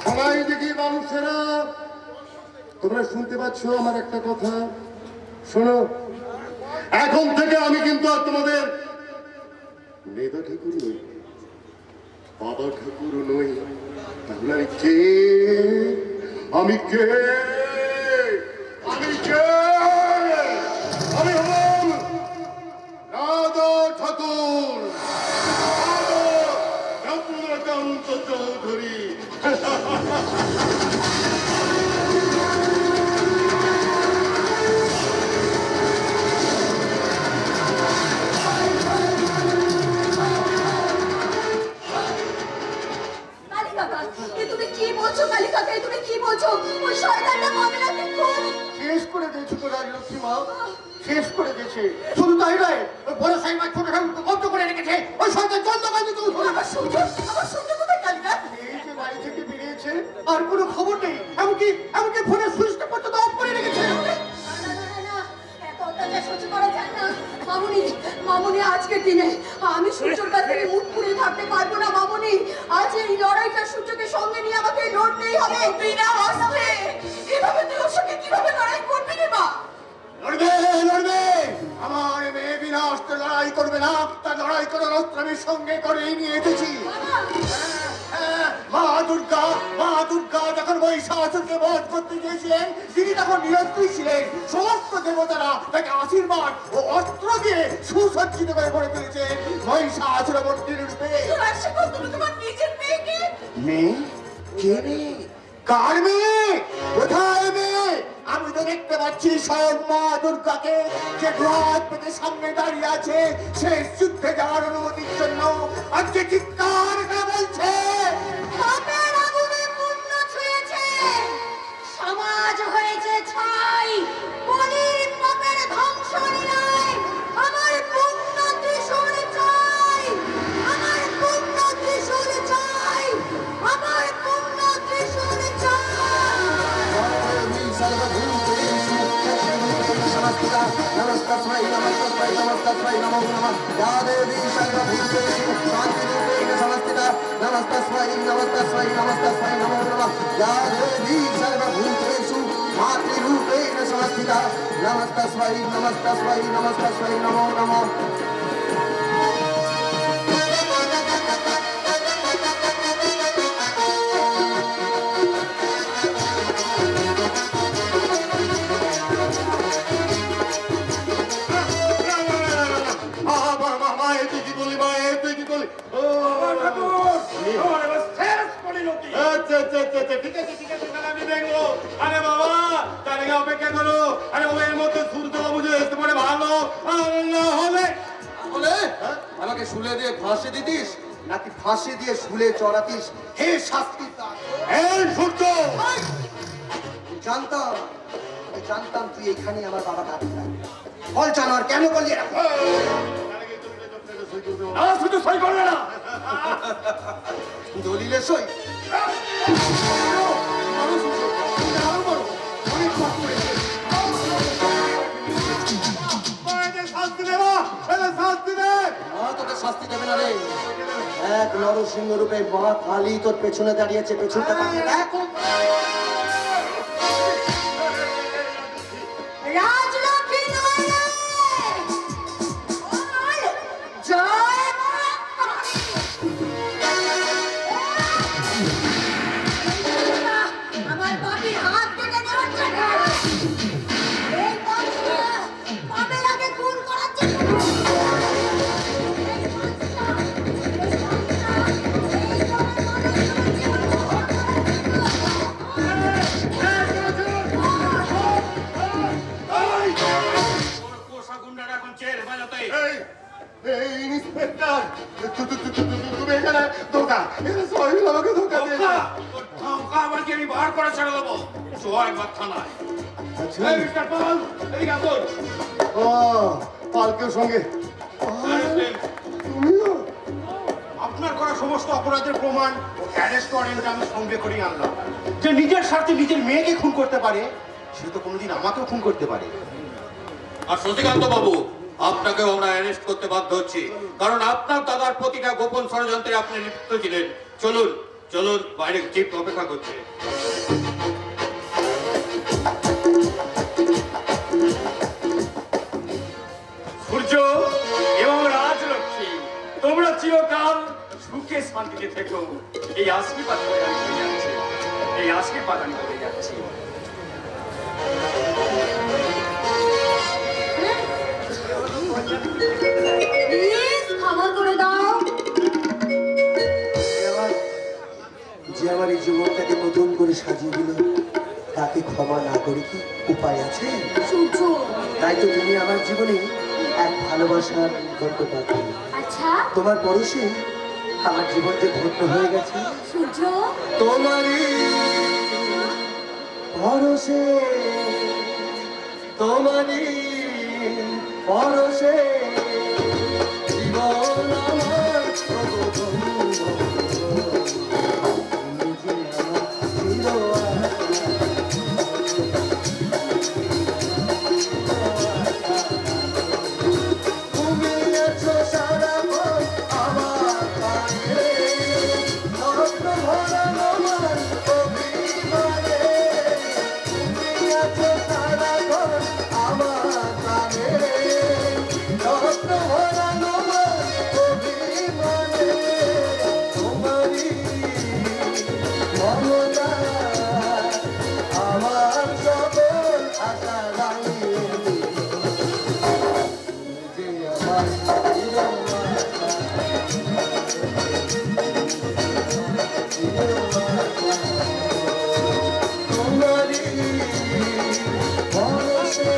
D: সবাই দেখি মানুষেরা, তোমরা শুনতে পাচ্ছ আমার একটা কথা? শোনো, এখন থেকে আমি কিন্তু আর তোমাদের নেতা ঠাকুর নই, বাবা ঠাকুর নই। তাহলে আমি কে? আমি কে? আমি কে? আমি হলাম রাধা ঠাকুর, চন্দ্রকান্ত চৌধুরী।
C: তুমি কি বলছো কালিকাকে? তুমি কি বলছো? ওই শয়তানটা মমিনাকে খুন
E: শেষ করে দিয়েছে তো রাজলক্ষ্মী মা, শেষ করে দিয়েছে। শুধু তাই নয়, ওই বড় সাইমা ছোট ঠাকুরকে বন্ধ করে রেখেছে ওই শয়তান চন্দ্রকান্ত চৌধুরী।
B: আমার সূর্য কোথায় কালিকা?
E: এই যে বাড়ি থেকে বেরিয়েছে আর কোনো খবর নেই, এমনকি ফোনের সুইচটা পর্যন্ত অফ করে রেখেছে।
C: মামুনি, আজকের দিনে আমি সূর্যর কাছ থেকে মুখ পুড়িয়ে থাকতে পারবো না মামুনি। আজ এই লড়াইটা সূর্যকে সঙ্গে নিয়ে আমাকে লড়তেই হবে।
B: বিনা অস্ত্রে এভাবে তুই ওর সঙ্গে কিভাবে লড়াই করবি রে মা?
A: লড়বে, লড়বে। আমার মেয়ে বিনা অস্ত্রে লড়াই করবে না, তার লড়াই করার অস্ত্র আমি সঙ্গে করেই নিয়ে এসেছি। মা দুর্গা যখন মহিষাসুরকে বধ করতে গিয়েছিলেন, তিনি তখন নিরস্ত্রী ছিলেন। সমস্ত দেবতারা তাকে আশীর্বাদ ও অস্ত্র দিয়ে সুসজ্জিত করে গড়ে তুলেছেন মহিষাসুরমূর্তির রূপে।
B: তুমি তোমার নিজের মেয়েকে
A: মেয়ে? কে মেয়ে? কার মেয়ে? কোথায় মেয়ে? আমি তো দেখতে পাচ্ছি স্বয়ং মা দুর্গাকে, যে দুহাত পেতে সামনে দাঁড়িয়ে আছে শেষ যুদ্ধে যাওয়ার অনুমতির জন্য। আজকে চিৎকার করে বলছে,
C: পাপের আগুনে পুণ্য ছুঁয়েছে, সমাজ হয়েছে ছাই, বলির পাপের ধ্বংস লীলায় আমার পুণ্য ত্রিশূল চাই, আমার পুণ্য ত্রিশূল চাই, আমার পুণ্য ত্রিশূল চাই।
E: নমস্কার নমস্কার নমো নমঃ। या देवी सर्वभूतेषु शान्तिरूपेण संस्थिता नमस्तस्मै नमस्तस्मै नमस्तस्मै नमो नमः। या देवी सर्वभूतेषु मातृरूपेण संस्थिता नमस्तस्मै नमस्तस्मै नमस्तस्मै नमो नमः।
F: ঠাকুর, আমার এবার শেষ পরিণতি।
D: আচ্ছা, ঠিক আছে, ঠিক আছে।
E: ফাঁসি দিতিস নাকি ফাঁসি দিয়ে শুলে চড়াতিস? হে শাস্তি দাতা!
D: এই সূর্য,
E: জানতাম, আমি জানতাম তুই এখানে আমার বাবাকে আটকে রাখবি। বল জানোয়ার, কেন করলি এরকম?
F: না শুধু সই করবে না,
E: দলিলে সই?
D: এদের শাস্তি দে মা, এদের শাস্তি দে।
E: মা তোকে শাস্তি দেবে না রে। এক নরসিংহ রূপে মা কালী তোর পেছনে দাঁড়িয়েছে, পেছনটা তাকিয়ে দেখ।
C: রাজলক্ষ্মী নয় রে! ওই, জয় মা কালী! আমার বাপির হাত কেটে নেওয়ার জন্য এই বংশে বাপের আগে খুন করার জন্য এই বংশটা, এই
F: পোষা গুন্ডারা এখন চেয়ে বাজাতে।
D: এই ইন্সপেক্টর, তুমি এখানে ধোকা, এরা সবাই মিলে আমাকে ধোকা দিয়েছে।
F: তোর ধমকা আবার কি আমি বার করে ছেড়ে দেবো? জয় একবার থানায়। এই মিস্টার পাল, এদিকে আসুন।
D: ও, পালকের সঙ্গে তুমিও?
G: আপনার করা সমস্ত অপরাধের প্রমাণ ও অ্যারেস্ট ওয়ারেন্ট আমি সঙ্গে করে আনলাম। যে নিজের স্বার্থে নিজের মেয়েকে খুন করতে পারে, সে তো কোনোদিন আমাকেও খুন করতে পারে।
F: আর শশীকান্ত বাবু, আপনাকেও আমরা অ্যারেস্ট করতে বাধ্য হচ্ছি, কারণ আপনার দাদার প্রতিটা গোপন ষড়যন্ত্রে আপনি লিপ্ত ছিলেন। চলুন চলুন, বাইরে জিপ অপেক্ষা করছে। সূর্য এবং রাজলক্ষ্মী, তোমরা চিরকাল সুখে শান্তিতে থেকো, এই আশীর্বাদ করে আমি চলে যাচ্ছি, এই আশীর্বাদ আমি করে যাচ্ছি।
C: প্লিজ ক্ষমা করে দাও।
E: যে আমার এই জীবনটাকে নতুন করে সাজিয়ে দিল, তাকে ক্ষমা না করে কি উপায় আছে?
C: সূর্য,
E: তাই তো তুমি আমার জীবনে এক ভালোবাসার গল্প পাবে।
C: আচ্ছা
E: তোমার পরশে আমার জীবন যে ধন্য হয়ে গেছে।
C: সূর্য,
E: তোমারই পরশে, তোমারই পরশে জীবন আমার প্রভু, তুমি যে আমার চির তুমি আছো সারাক্ষণ আমার কাছে, স্বপ্ন ভরা আমার অভিমানে। তুমি আছো সারাক্ষণ আমার কাছে, স্বপ্ন ভরা আমার অভিমানে। তোমারই মমতা আমার সকল আশা রাঙিয়ে দিল। যে আমার তোমারই ভরসে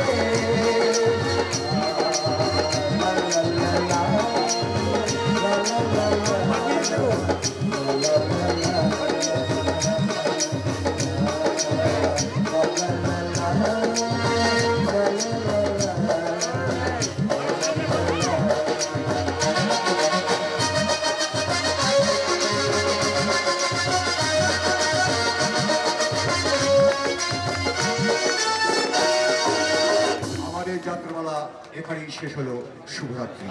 A: আমাদের যাত্রাপালা এখানেই শেষ হলো। শুভরাত্রি।